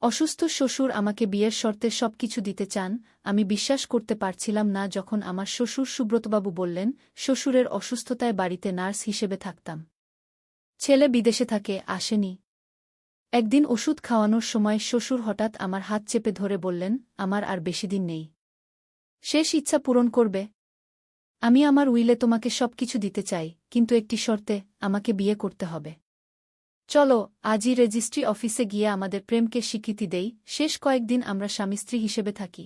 অসুস্থ শ্বশুর আমাকে বিয়ের শর্তে সবকিছু দিতে চান। আমি বিশ্বাস করতে পারছিলাম না যখন আমার শ্বশুর সুব্রতবাবু বললেন শ্বশুরের অসুস্থতায় বাড়িতে নার্স হিসেবে থাকতাম। ছেলে বিদেশে থাকে, আসেনি। একদিন ওষুধ খাওয়ানোর সময় শ্বশুর হঠাৎ আমার হাত চেপে ধরে বললেন, আমার আর বেশিদিন নেই, শেষ ইচ্ছা পূরণ করবে। আমি আমার উইলে তোমাকে সবকিছু দিতে চাই, কিন্তু একটি শর্তে, আমাকে বিয়ে করতে হবে। চলো আজই রেজিস্ট্রি অফিসে গিয়ে আমাদের প্রেমকে স্বীকৃতি দেই, শেষ কয়েকদিন আমরা স্বামী স্ত্রী হিসেবে থাকি।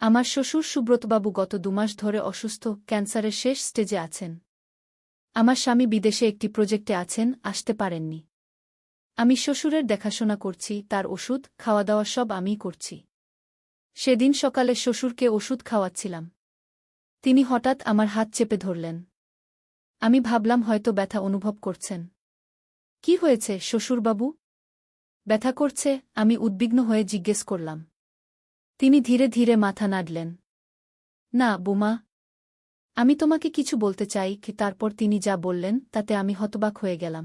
আমার শ্বশুর সুব্রতবাবু গত 2 মাস ধরে অসুস্থ, ক্যান্সারের শেষ স্টেজে আছেন। আমার স্বামী বিদেশে একটি প্রজেক্টে আছেন, আসতে পারেননি। আমি শ্বশুরের দেখাশোনা করছি, তার ওষুধ খাওয়া দাওয়া সব আমিই করছি। সেদিন সকালে শ্বশুরকে ওষুধ খাওয়াচ্ছিলাম। তিনি হঠাৎ আমার হাত চেপে ধরলেন। আমি ভাবলাম হয়তো ব্যথা অনুভব করছেন। কি হয়েছে শ্বশুরবাবু? ব্যথা করছে? আমি উদ্বিগ্ন হয়ে জিজ্ঞেস করলাম। তিনি ধীরে ধীরে মাথা নাড়লেন। না বোমা, আমি তোমাকে কিছু বলতে চাই। তারপর তিনি যা বললেন তাতে আমি হতবাক হয়ে গেলাম।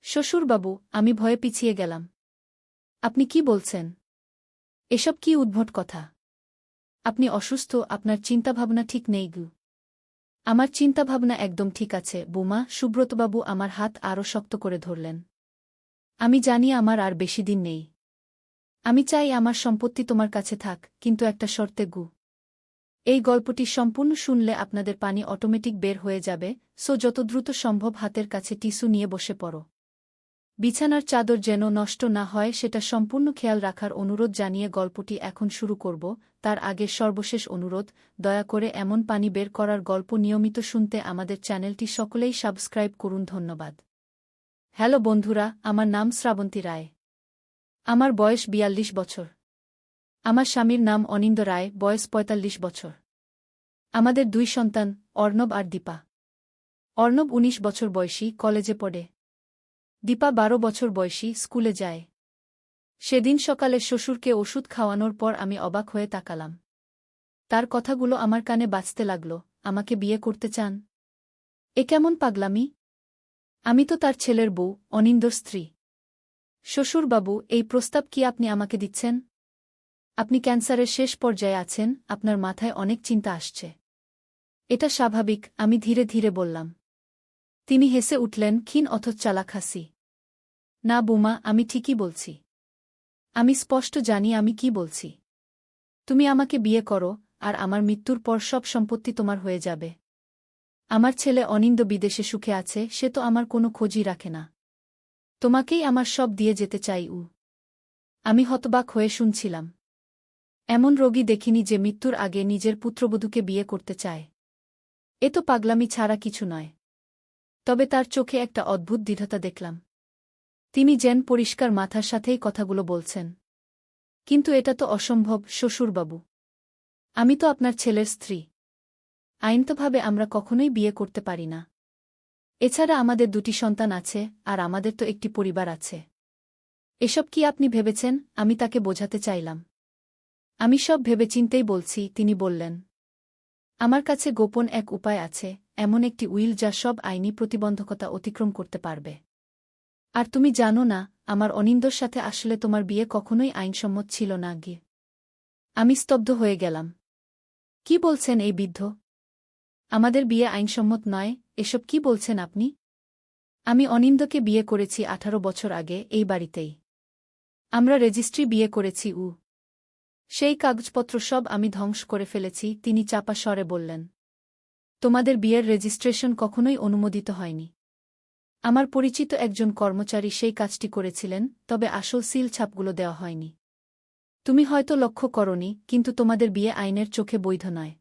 শ্বশুরবাবু, আমি ভয়ে পিছিয়ে গেলাম। আপনি কি বলছেন? এসব কি উদ্ভট কথা? আপনি অসুস্থ, আপনার চিন্তাভাবনা ঠিক নেই গু। আমার চিন্তাভাবনা একদম ঠিক আছে বোমা। সুব্রতবাবু আমার হাত আরও শক্ত করে ধরলেন। আমি জানি আমার আর বেশি দিন নেই। আমি চাই আমার সম্পত্তি তোমার কাছে থাক, কিন্তু একটা শর্তে গু। এই গল্পটি সম্পূর্ণ শুনলে আপনাদের পানি অটোমেটিক বের হয়ে যাবে, সো যত দ্রুত সম্ভব হাতের কাছে টিস্যু নিয়ে বসে পড়ো। বিছানার চাদর যেন নষ্ট না হয় সেটা সম্পূর্ণ খেয়াল রাখার অনুরোধ জানিয়ে গল্পটি এখন শুরু করব। তার আগে সর্বশেষ অনুরোধ, দয়া করে এমন পানি বের করার গল্প নিয়মিত শুনতে আমাদের চ্যানেলটি সকলেই সাবস্ক্রাইব করুন। ধন্যবাদ। হ্যালো বন্ধুরা, আমার নাম শ্রাবন্তী রায়। আমার বয়স 42 বছর। আমার স্বামীর নাম অনিন্দ রায়, বয়স 45 বছর। আমাদের 2 সন্তান, অর্ণব আর দীপা। অর্ণব 19 বছর বয়সী, কলেজে পড়ে। দীপা 12 বছর বয়সী, স্কুলে যায়। সেদিন সকালে শ্বশুরকে ওষুধ খাওয়ানোর পর আমি অবাক হয়ে তাকালাম। তার কথাগুলো আমার কানে বাজতে লাগল, আমাকে বিয়ে করতে চান? এ কেমন পাগলামি? আমি তো তার ছেলের বউ, অনিন্দর স্ত্রী। শ্বশুরবাবু, এই প্রস্তাব কি আপনি আমাকে দিচ্ছেন? আপনি ক্যান্সারের শেষ পর্যায়ে আছেন, আপনার মাথায় অনেক চিন্তা আসছে। এটা স্বাভাবিক, আমি ধীরে ধীরে বললাম। তিনি হেসে উঠলেন, ক্ষীণ অথচ চালাক হাসি। না বোমা, আমি ঠিকই বলছি। আমি স্পষ্ট জানি আমি কি বলছি। তুমি আমাকে বিয়ে করো, আর আমার মৃত্যুর পর সব সম্পত্তি তোমার হয়ে যাবে। আমার ছেলে অনিন্দ বিদেশে সুখে আছে, সে তো আমার কোনো খোঁজই রাখে না। তোমাকেই আমার সব দিয়ে যেতে চাই। আমি হতবাক হয়ে শুনছিলাম। এমন রোগী দেখিনি যে মৃত্যুর আগে নিজের পুত্রবধূকে বিয়ে করতে চায়। এ তো পাগলামি ছাড়া কিছু নয়। তবে তার চোখে একটা অদ্ভুত দৃঢ়তা দেখলাম। তিনি যেন পরিষ্কার মাথার সাথেই কথাগুলো বলছেন। কিন্তু এটা তো অসম্ভব শ্বশুরবাবু। আমি তো আপনার ছেলের স্ত্রী। আইনতভাবে আমরা কখনোই বিয়ে করতে পারি না। এছাড়া আমাদের 2টি সন্তান আছে, আর আমাদের তো একটি পরিবার আছে। এসব কি আপনি ভেবেছেন? আমি তাকে বোঝাতে চাইলাম। আমি সব ভেবেচিন্তেই বলছি, তিনি বললেন। আমার কাছে গোপন এক উপায় আছে, এমন একটি উইল যা সব আইনি প্রতিবন্ধকতা অতিক্রম করতে পারবে। আর তুমি জানো না, আমার অনিন্দর সাথে আসলে তোমার বিয়ে কখনোই আইনসম্মত ছিল না গিয়ে। আমি স্তব্ধ হয়ে গেলাম। কি বলছেন এই বৃদ্ধ? আমাদের বিয়ে আইনসম্মত নয়, এসব কি বলছেন আপনি? আমি অনিন্দকে বিয়ে করেছি 18 বছর আগে, এই বাড়িতেই। আমরা রেজিস্ট্রি বিয়ে করেছি। সেই কাগজপত্র সব আমি ধ্বংস করে ফেলেছি, তিনি চাপা স্বরে বললেন। তোমাদের বিয়ের রেজিস্ট্রেশন কখনোই অনুমোদিত হয়নি। আমার পরিচিত একজন কর্মচারী সেই কাজটি করেছিলেন, তবে আসল সিল ছাপগুলো দেওয়া হয়নি। তুমি হয়তো লক্ষ্য করনি, কিন্তু তোমাদের বিয়ে আইনের চোখে বৈধ নয়।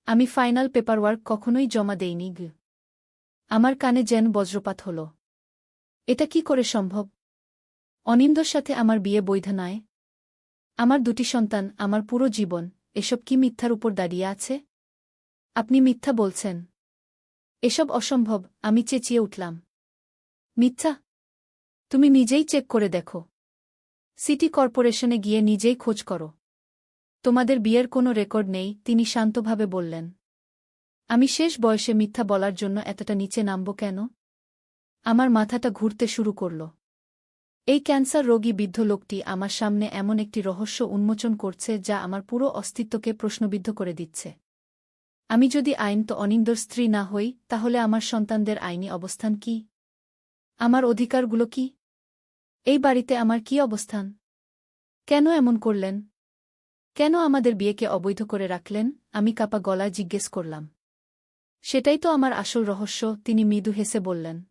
আমি ফাইনাল পেপারওয়ার্ক কখনোই জমা দেইনি। আমার কানে যেন বজ্রপাত হল। এটা কি করে সম্ভব? অনিন্দর সাথে আমার বিয়ে বৈধ নয়? আমার 2টি সন্তান, আমার পুরো জীবন, এসব কি মিথ্যার উপর দাঁড়িয়ে আছে? আপনি মিথ্যা বলছেন। এসব অসম্ভব, আমি চেঁচিয়ে উঠলাম। মিথ্যা? তুমি নিজেই চেক করে দেখো। সিটি কর্পোরেশনে গিয়ে নিজেই খোঁজ করো। তোমাদের বিয়ের কোনো রেকর্ড নেই, তিনি শান্তভাবে বললেন। আমি শেষ বয়সে মিথ্যা বলার জন্য এতটা নিচে নামব কেন? আমার মাথাটা ঘুরতে শুরু করল। এই ক্যান্সার রোগী বৃদ্ধ লোকটি আমার সামনে এমন একটি রহস্য উন্মোচন করছে যা আমার পুরো অস্তিত্বকে প্রশ্নবিদ্ধ করে দিচ্ছে। আমি যদি তো অনিন্দর স্ত্রী না হই, তাহলে আমার সন্তানদের আইনি অবস্থান কি? আমার অধিকারগুলো কি? এই বাড়িতে আমার কি অবস্থান? কেন এমন করলেন? কেন আমাদের বিয়েকে অবৈধ করে রাখলেন? আমি কাপা গলায় জিজ্ঞেস করলাম। সেটাই তো আমার আসল রহস্য, তিনি মৃদু হেসে বললেন।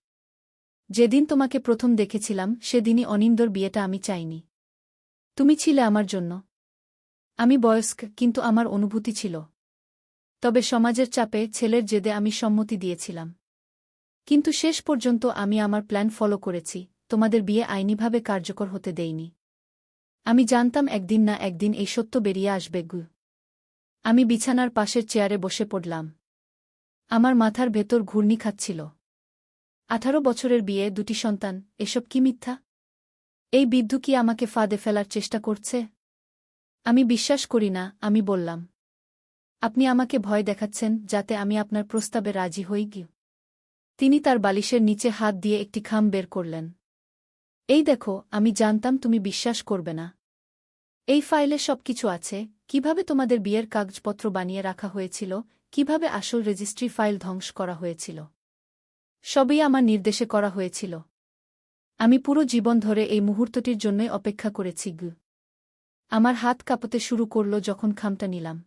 যেদিন তোমাকে প্রথম দেখেছিলাম সেদিনই অনিন্দর বিয়েটা আমি চাইনি। তুমি ছিলে আমার জন্য। আমি বয়স্ক, কিন্তু আমার অনুভূতি ছিল। তবে সমাজের চাপে, ছেলের জেদে আমি সম্মতি দিয়েছিলাম। কিন্তু শেষ পর্যন্ত আমি আমার প্ল্যান ফলো করেছি, তোমাদের বিয়ে আইনিভাবে কার্যকর হতে দেইনি। আমি জানতাম একদিন না একদিন এই সত্য বেরিয়ে আসবে। আমি বিছানার পাশের চেয়ারে বসে পড়লাম। আমার মাথার ভেতর ঘূর্ণি খাচ্ছিল। 18 বছরের বিয়ে, 2টি সন্তান, এসব কি মিথ্যা? এই বিদ্ধু কি আমাকে ফাঁদে ফেলার চেষ্টা করছে? আমি বিশ্বাস করি না, আমি বললাম। আপনি আমাকে ভয় দেখাচ্ছেন যাতে আমি আপনার প্রস্তাবে রাজি হই। তিনি তার বালিশের নিচে হাত দিয়ে একটি খাম বের করলেন। এই দেখো, আমি জানতাম তুমি বিশ্বাস করবে না। এই ফাইলে সবকিছু আছে, কিভাবে তোমাদের বিয়ের কাগজপত্র বানিয়ে রাখা হয়েছিল, কিভাবে আসল রেজিস্ট্রি ফাইল ধ্বংস করা হয়েছিল। সবই আমার নির্দেশে করা হয়েছিল। আমি পুরো জীবন ধরে এই মুহূর্তটির জন্যই অপেক্ষা করেছি। আমার হাত কাঁপতে শুরু করল যখন খামটা নিলাম।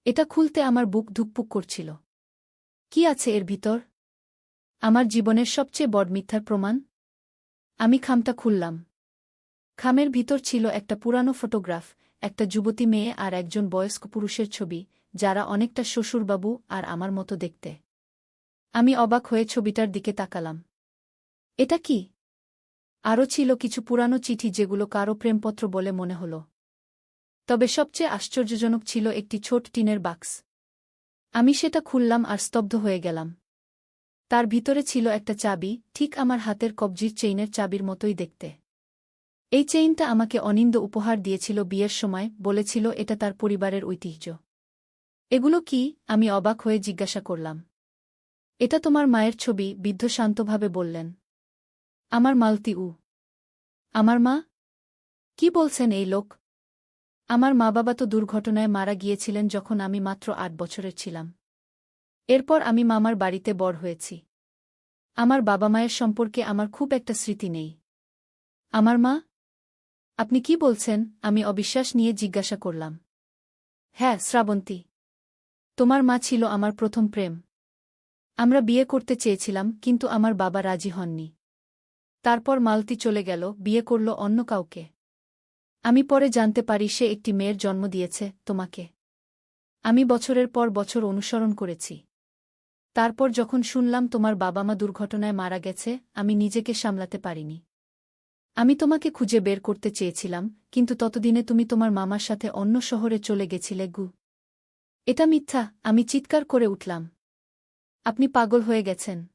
এটা খুলতে আমার বুক ধুকপুক করছিল। কি আছে এর ভিতর? আমার জীবনের সবচেয়ে বড় মিথ্যার প্রমাণ? আমি খামটা খুললাম। খামের ভিতর ছিল একটা পুরানো ফটোগ্রাফ, একটা যুবতী মেয়ে আর একজন বয়স্ক পুরুষের ছবি, যারা অনেকটা শ্বশুরবাবু আর আমার মতো দেখতে। আমি অবাক হয়ে ছবিটার দিকে তাকালাম। এটা কি? আরও ছিল কিছু পুরানো চিঠি যেগুলো কারো প্রেমপত্র বলে মনে হল। তবে সবচেয়ে আশ্চর্যজনক ছিল একটি ছোট টিনের বাক্স। আমি সেটা খুললাম আর স্তব্ধ হয়ে গেলাম। তার ভিতরে ছিল একটা চাবি, ঠিক আমার হাতের কবজির চেইনের চাবির মতোই দেখতে। এই চেইনটা আমাকে অনিন্দ উপহার দিয়েছিল বিয়ের সময়, বলেছিল এটা তার পরিবারের ঐতিহ্য। এগুলো কি? আমি অবাক হয়ে জিজ্ঞাসা করলাম। এটা তোমার মায়ের ছবি, বৃদ্ধ শান্তভাবে বললেন। আমার মালতী উ। আমার মা? কি বলছেন এই লোক? আমার মা-বাবা তো দুর্ঘটনায় মারা গিয়েছিলেন যখন আমি মাত্র 8 বছরের ছিলাম। এরপর আমি মামার বাড়িতে বড় হয়েছি। আমার বাবা-মায়ের সম্পর্কে আমার খুব একটা স্মৃতি নেই। আমার মা? আপনি কি বলছেন? আমি অবিশ্বাস নিয়ে জিজ্ঞাসা করলাম। হ্যাঁ, শ্রাবন্তী। তোমার মা ছিল আমার প্রথম প্রেম। আমরা বিয়ে করতে চেয়েছিলাম, কিন্তু আমার বাবা রাজি হননি। তারপর মালতী চলে গেল, বিয়ে করল অন্য কাউকে। আমি পরে জানতে পারি সে একটি মেয়ের জন্ম দিয়েছে, তোমাকে। আমি বছরের পর বছর অনুসরণ করেছি। তারপর যখন শুনলাম তোমার বাবা-মা দুর্ঘটনায় মারা গেছে, আমি নিজেকে সামলাতে পারিনি। আমি তোমাকে খুঁজে বের করতে চেয়েছিলাম, কিন্তু ততদিনে তুমি তোমার মামার সাথে অন্য শহরে চলে গেছিলে। এটা মিথ্যা, আমি চিৎকার করে উঠলাম। আপনি পাগল হয়ে গেছেন।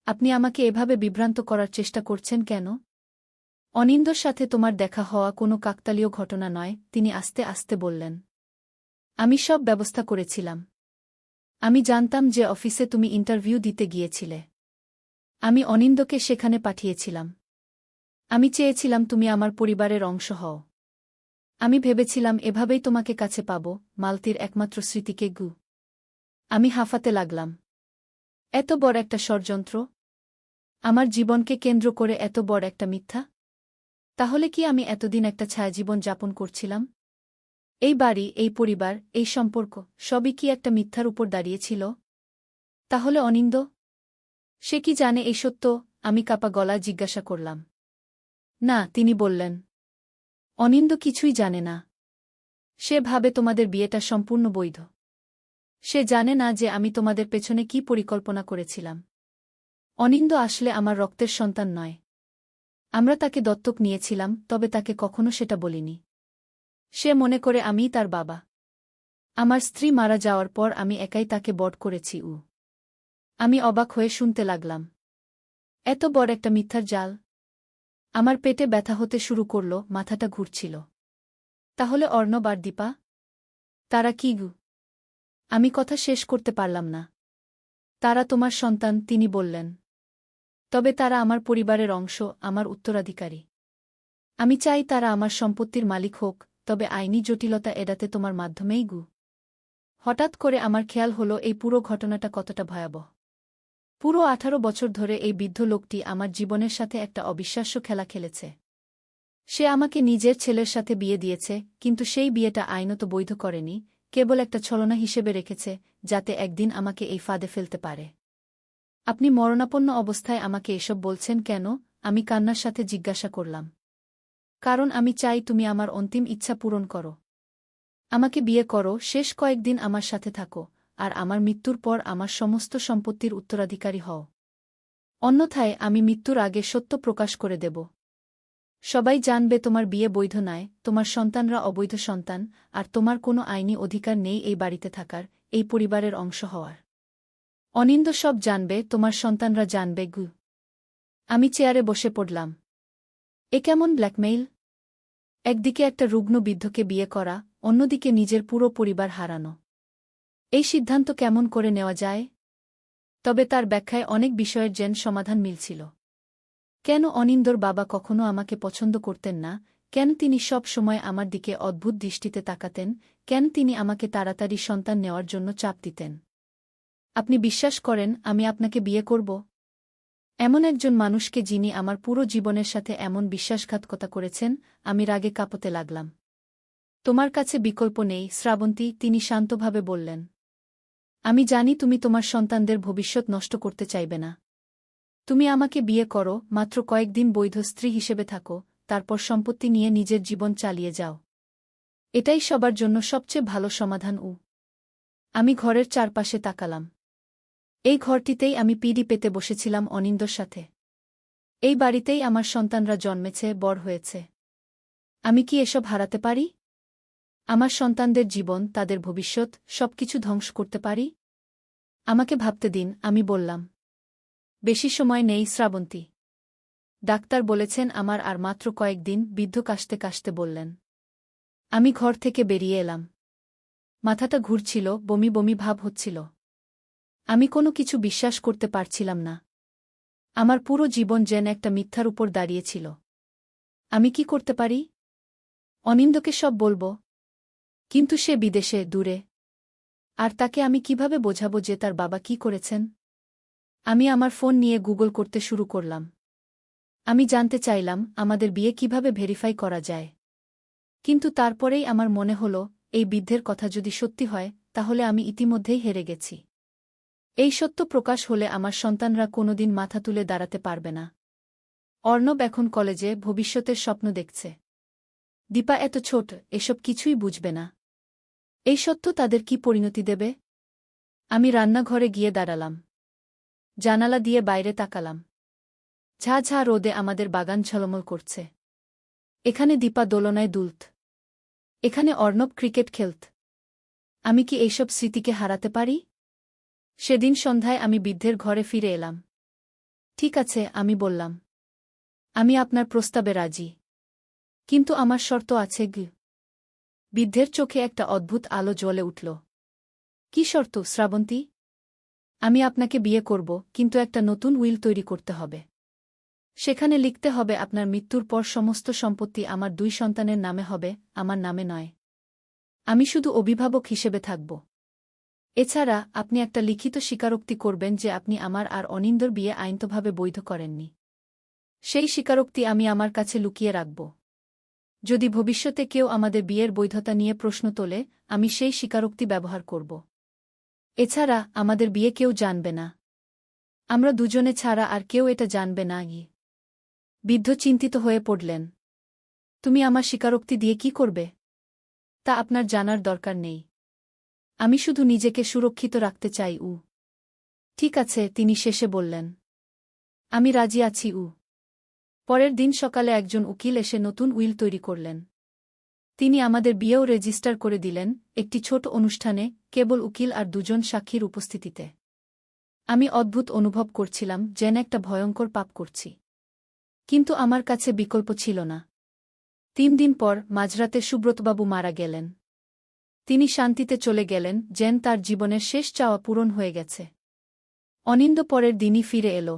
আপনি আমাকে এভাবে বিভ্রান্ত করার চেষ্টা করছেন কেন? অনিন্দর সাথে তোমার দেখা হওয়া কোনো কাকতালীয় ঘটনা নয়, তিনি আস্তে আস্তে বললেন। আমি সব ব্যবস্থা করেছিলাম। আমি জানতাম যে অফিসে তুমি ইন্টারভিউ দিতে গিয়েছিলে। আমি অনিন্দকে সেখানে পাঠিয়েছিলাম। আমি চেয়েছিলাম তুমি আমার পরিবারের অংশ হও। আমি ভেবেছিলাম এভাবেই তোমাকে কাছে পাব, মালতীর একমাত্র স্মৃতিকে। আমি হাঁফাতে লাগলাম। এত বড় একটা ষড়যন্ত্র? আমার জীবনকে কেন্দ্র করে এত বড় একটা মিথ্যা? তাহলে কি আমি এতদিন একটা ছায়াজীবন যাপন করছিলাম? এই বাড়ি, এই পরিবার, এই সম্পর্ক, সবই কি একটা মিথ্যার উপর দাঁড়িয়েছিল? তাহলে অনিন্দ? সে কি জানে এই সত্য? আমি কাপা গলা জিজ্ঞাসা করলাম। না, তিনি বললেন। অনিন্দ কিছুই জানে না। সে ভাবে তোমাদের বিয়েটা সম্পূর্ণ বৈধ। সে জানে না যে আমি তোমাদের পেছনে কি পরিকল্পনা করেছিলাম। অনিন্দ আসলে আমার রক্তের সন্তান নয়। আমরা তাকে দত্তক নিয়েছিলাম, তবে তাকে কখনো সেটা বলিনি। সে মনে করে আমিই তার বাবা। আমার স্ত্রী মারা যাওয়ার পর আমি একাই তাকে বড় করেছি। আমি অবাক হয়ে শুনতে লাগলাম। এত বড় একটা মিথ্যার জাল! আমার পেটে ব্যথা হতে শুরু করল, মাথাটা ঘুরছিল। তাহলে অর্ণব আর দীপা? তারা কি? আমি কথা শেষ করতে পারলাম না। তারা তোমার সন্তান, তিনি বললেন। তবে তারা আমার পরিবারের অংশ, আমার উত্তরাধিকারী। আমি চাই তারা আমার সম্পত্তির মালিক হোক, তবে আইনি জটিলতা এড়াতে তোমার মাধ্যমেই হঠাৎ করে আমার খেয়াল হলো এই পুরো ঘটনাটা কতটা ভয়াবহ। পুরো 18 বছর ধরে এই বৃদ্ধ লোকটি আমার জীবনের সাথে একটা অবিশ্বাস্য খেলা খেলেছে। সে আমাকে নিজের ছেলের সাথে বিয়ে দিয়েছে, কিন্তু সেই বিয়েটা আইনত বৈধ করেনি, কেবল একটা ছলনা হিসেবে রেখেছে, যাতে একদিন আমাকে এই ফাঁদে ফেলতে পারে। আপনি মরণাপন্ন অবস্থায় আমাকে এসব বলছেন কেন? আমি কান্নার সাথে জিজ্ঞাসা করলাম। কারণ আমি চাই তুমি আমার অন্তিম ইচ্ছা পূরণ করো। আমাকে বিয়ে করো, শেষ কয়েকদিন আমার সাথে থাকো, আর আমার মৃত্যুর পর আমার সমস্ত সম্পত্তির উত্তরাধিকারী হও। অন্যথায় আমি মৃত্যুর আগে সত্য প্রকাশ করে দেব। সবাই জানবে তোমার বিয়ে বৈধ নয়, তোমার সন্তানরা অবৈধ সন্তান, আর তোমার কোনো আইনি অধিকার নেই এই বাড়িতে থাকার, এই পরিবারের অংশ হওয়ার। অনিন্দ সব জানবে, তোমার সন্তানরা জানবে। আমি চেয়ারে বসে পড়লাম। এ কেমন ব্ল্যাকমেইল? একদিকে একটা রুগ্ন বৃদ্ধকে বিয়ে করা, অন্যদিকে নিজের পুরো পরিবার হারানো। এই সিদ্ধান্ত কেমন করে নেওয়া যায়? তবে তার ব্যাখ্যায় অনেক বিষয়ের যেন সমাধান মিলছিল। কেন অনিন্দর বাবা কখনো আমাকে পছন্দ করতেন না, কেন তিনি সব সময় আমার দিকে অদ্ভুত দৃষ্টিতে তাকাতেন, কেন তিনি আমাকে তাড়াতাড়ি সন্তান নেওয়ার জন্য চাপ দিতেন। আপনি বিশ্বাস করেন আমি আপনাকে বিয়ে করব? এমন একজন মানুষকে যিনি আমার পুরো জীবনের সাথে এমন বিশ্বাসঘাতকতা করেছেন? আমি রাগে কাঁপতে লাগলাম। তোমার কাছে বিকল্প নেই, শ্রাবন্তী, তিনি শান্তভাবে বললেন। আমি জানি তুমি তোমার সন্তানদের ভবিষ্যৎ নষ্ট করতে চাইবে না। তুমি আমাকে বিয়ে করো, মাত্র কয়েকদিন বৈধ স্ত্রী হিসেবে থাকো, তারপর সম্পত্তি নিয়ে নিজের জীবন চালিয়ে যাও। এটাই সবার জন্য সবচেয়ে ভালো সমাধান। আমি ঘরের চারপাশে তাকালাম। এই ঘরটিতেই আমি পিঁড়ি পেতে বসেছিলাম অনিন্দর সাথে। এই বাড়িতেই আমার সন্তানরা জন্মেছে, বড় হয়েছে। আমি কি এসব হারাতে পারি? আমার সন্তানদের জীবন, তাদের ভবিষ্যৎ, সবকিছু ধ্বংস করতে পারি? আমাকে ভাবতে দিন, আমি বললাম। বেশি সময় নেই শ্রাবন্তী। ডাক্তার বলেছেন আমার আর মাত্র কয়েকদিন, বৃদ্ধ কাশতে কাশতে বললেন। আমি ঘর থেকে বেরিয়ে এলাম। মাথাটা ঘুরছিল, বমি বমি ভাব হচ্ছিল। আমি কোনো কিছু বিশ্বাস করতে পারছিলাম না। আমার পুরো জীবন যেন একটা মিথ্যার উপর দাঁড়িয়েছিল। আমি কি করতে পারি? অনিন্দকে সব বলবো? কিন্তু সে বিদেশে, দূরে। আর তাকে আমি কিভাবে বোঝাবো যে তার বাবা কি করেছেন? আমি আমার ফোন নিয়ে গুগল করতে শুরু করলাম। আমি জানতে চাইলাম আমাদের বিয়ে কিভাবে ভেরিফাই করা যায়। কিন্তু তারপরেই আমার মনে হল, এই বৃদ্ধের কথা যদি সত্যি হয়, তাহলে আমি ইতিমধ্যেই হেরে গেছি। এই সত্য প্রকাশ হলে আমার সন্তানরা কোনোদিন মাথা তুলে দাঁড়াতে পারবে না। অর্ণব এখন কলেজে, ভবিষ্যতের স্বপ্ন দেখছে। দীপা এত ছোট, এসব কিছুই বুঝবে না। এই সত্য তাদের কি পরিণতি দেবে? আমি রান্নাঘরে গিয়ে দাঁড়ালাম। জানালা দিয়ে বাইরে তাকালাম। ঝা ঝা রোদে আমাদের বাগান ঝলমল করছে। এখানে দীপা দোলনায় দুলত। এখানে অর্ণব ক্রিকেট খেলত। আমি কি এইসব স্মৃতিকে হারাতে পারি? সেদিন সন্ধ্যায় আমি বৃদ্ধের ঘরে ফিরে এলাম। ঠিক আছে, আমি বললাম। আমি আপনার প্রস্তাবে রাজি। কিন্তু আমার শর্ত আছে। বৃদ্ধের চোখে একটা অদ্ভুত আলো জ্বলে উঠল। কি শর্ত, শ্রাবন্তী? আমি আপনাকে বিয়ে করব, কিন্তু একটা নতুন উইল তৈরি করতে হবে। সেখানে লিখতে হবে আপনার মৃত্যুর পর সমস্ত সম্পত্তি আমার 2 সন্তানের নামে হবে, আমার নামে নয়। আমি শুধু অভিভাবক হিসেবে থাকব। এছাড়া আপনি একটা লিখিত স্বীকারোক্তি করবেন যে আপনি আমার আর অনিন্দর বিয়ে আইনতভাবে বৈধ করেননি। সেই স্বীকারোক্তি আমি আমার কাছে লুকিয়ে রাখব। যদি ভবিষ্যতে কেউ আমাদের বিয়ের বৈধতা নিয়ে প্রশ্ন তোলে, আমি সেই স্বীকারোক্তি ব্যবহার করব। এছাড়া আমাদের বিয়ে কেউ জানবে না। আমরা দুজনে ছাড়া আর কেউ এটা জানবে না। বৃদ্ধ চিন্তিত হয়ে পড়লেন। তুমি আমার স্বীকারোক্তি দিয়ে কি করবে? তা আপনার জানার দরকার নেই। আমি শুধু নিজেকে সুরক্ষিত রাখতে চাই। ঠিক আছে, তিনি শেষে বললেন। আমি রাজি আছি। পরের দিন সকালে একজন উকিল এসে নতুন উইল তৈরি করলেন। তিনি আমাদের বিয়েও রেজিস্টার করে দিলেন, একটি ছোট অনুষ্ঠানে, কেবল উকিল আর 2 জন সাক্ষীর উপস্থিতিতে। আমি অদ্ভুত অনুভব করছিলাম, যেন একটা ভয়ঙ্কর পাপ করছি। কিন্তু আমার কাছে বিকল্প ছিল না। 3 দিন পর মাঝরাতে সুব্রতবাবু মারা গেলেন। তিনি শান্তিতে চলে গেলেন, যেন তার জীবনের শেষ চাওয়া পূরণ হয়ে গেছে। অনিন্দ পরের দিনই ফিরে এল।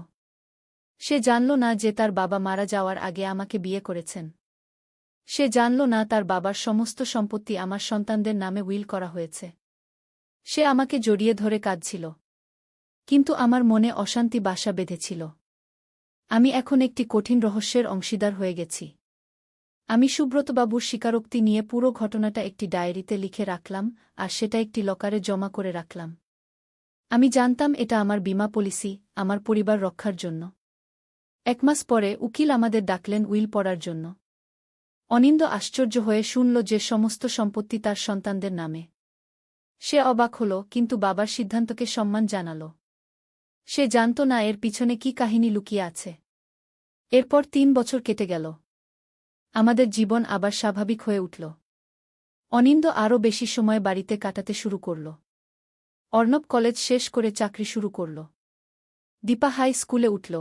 সে জানল না যে তার বাবা মারা যাওয়ার আগে আমাকে বিয়ে করেছেন। সে জানল না তার বাবার সমস্ত সম্পত্তি আমার সন্তানদের নামে উইল করা হয়েছে। সে আমাকে জড়িয়ে ধরে কাঁদছিল। কিন্তু আমার মনে অশান্তি বাসা বেঁধেছিল। আমি এখন একটি কঠিন রহস্যের অংশীদার হয়ে গেছি। আমি সুব্রতবাবুর স্বীকারোক্তি নিয়ে পুরো ঘটনাটা একটি ডায়েরিতে লিখে রাখলাম, আর সেটা একটি লকারে জমা করে রাখলাম। আমি জানতাম এটা আমার বীমা পলিসি, আমার পরিবার রক্ষার জন্য। 1 মাস পরে উকিল আমাদের ডাকলেন উইল পড়ার জন্য। অনিন্দ আশ্চর্য হয়ে শুনল যে সমস্ত সম্পত্তি তার সন্তানদের নামে। সে অবাক হল, কিন্তু বাবার সিদ্ধান্তকে সম্মান জানাল। সে জানত না এর পিছনে কি কাহিনী লুকিয়ে আছে। এরপর 3 বছর কেটে গেল। আমাদের জীবন আবার স্বাভাবিক হয়ে উঠল। অনিন্দ আরও বেশি সময় বাড়িতে কাটাতে শুরু করল। অর্ণব কলেজ শেষ করে চাকরি শুরু করল। দীপা হাই স্কুলে উঠল।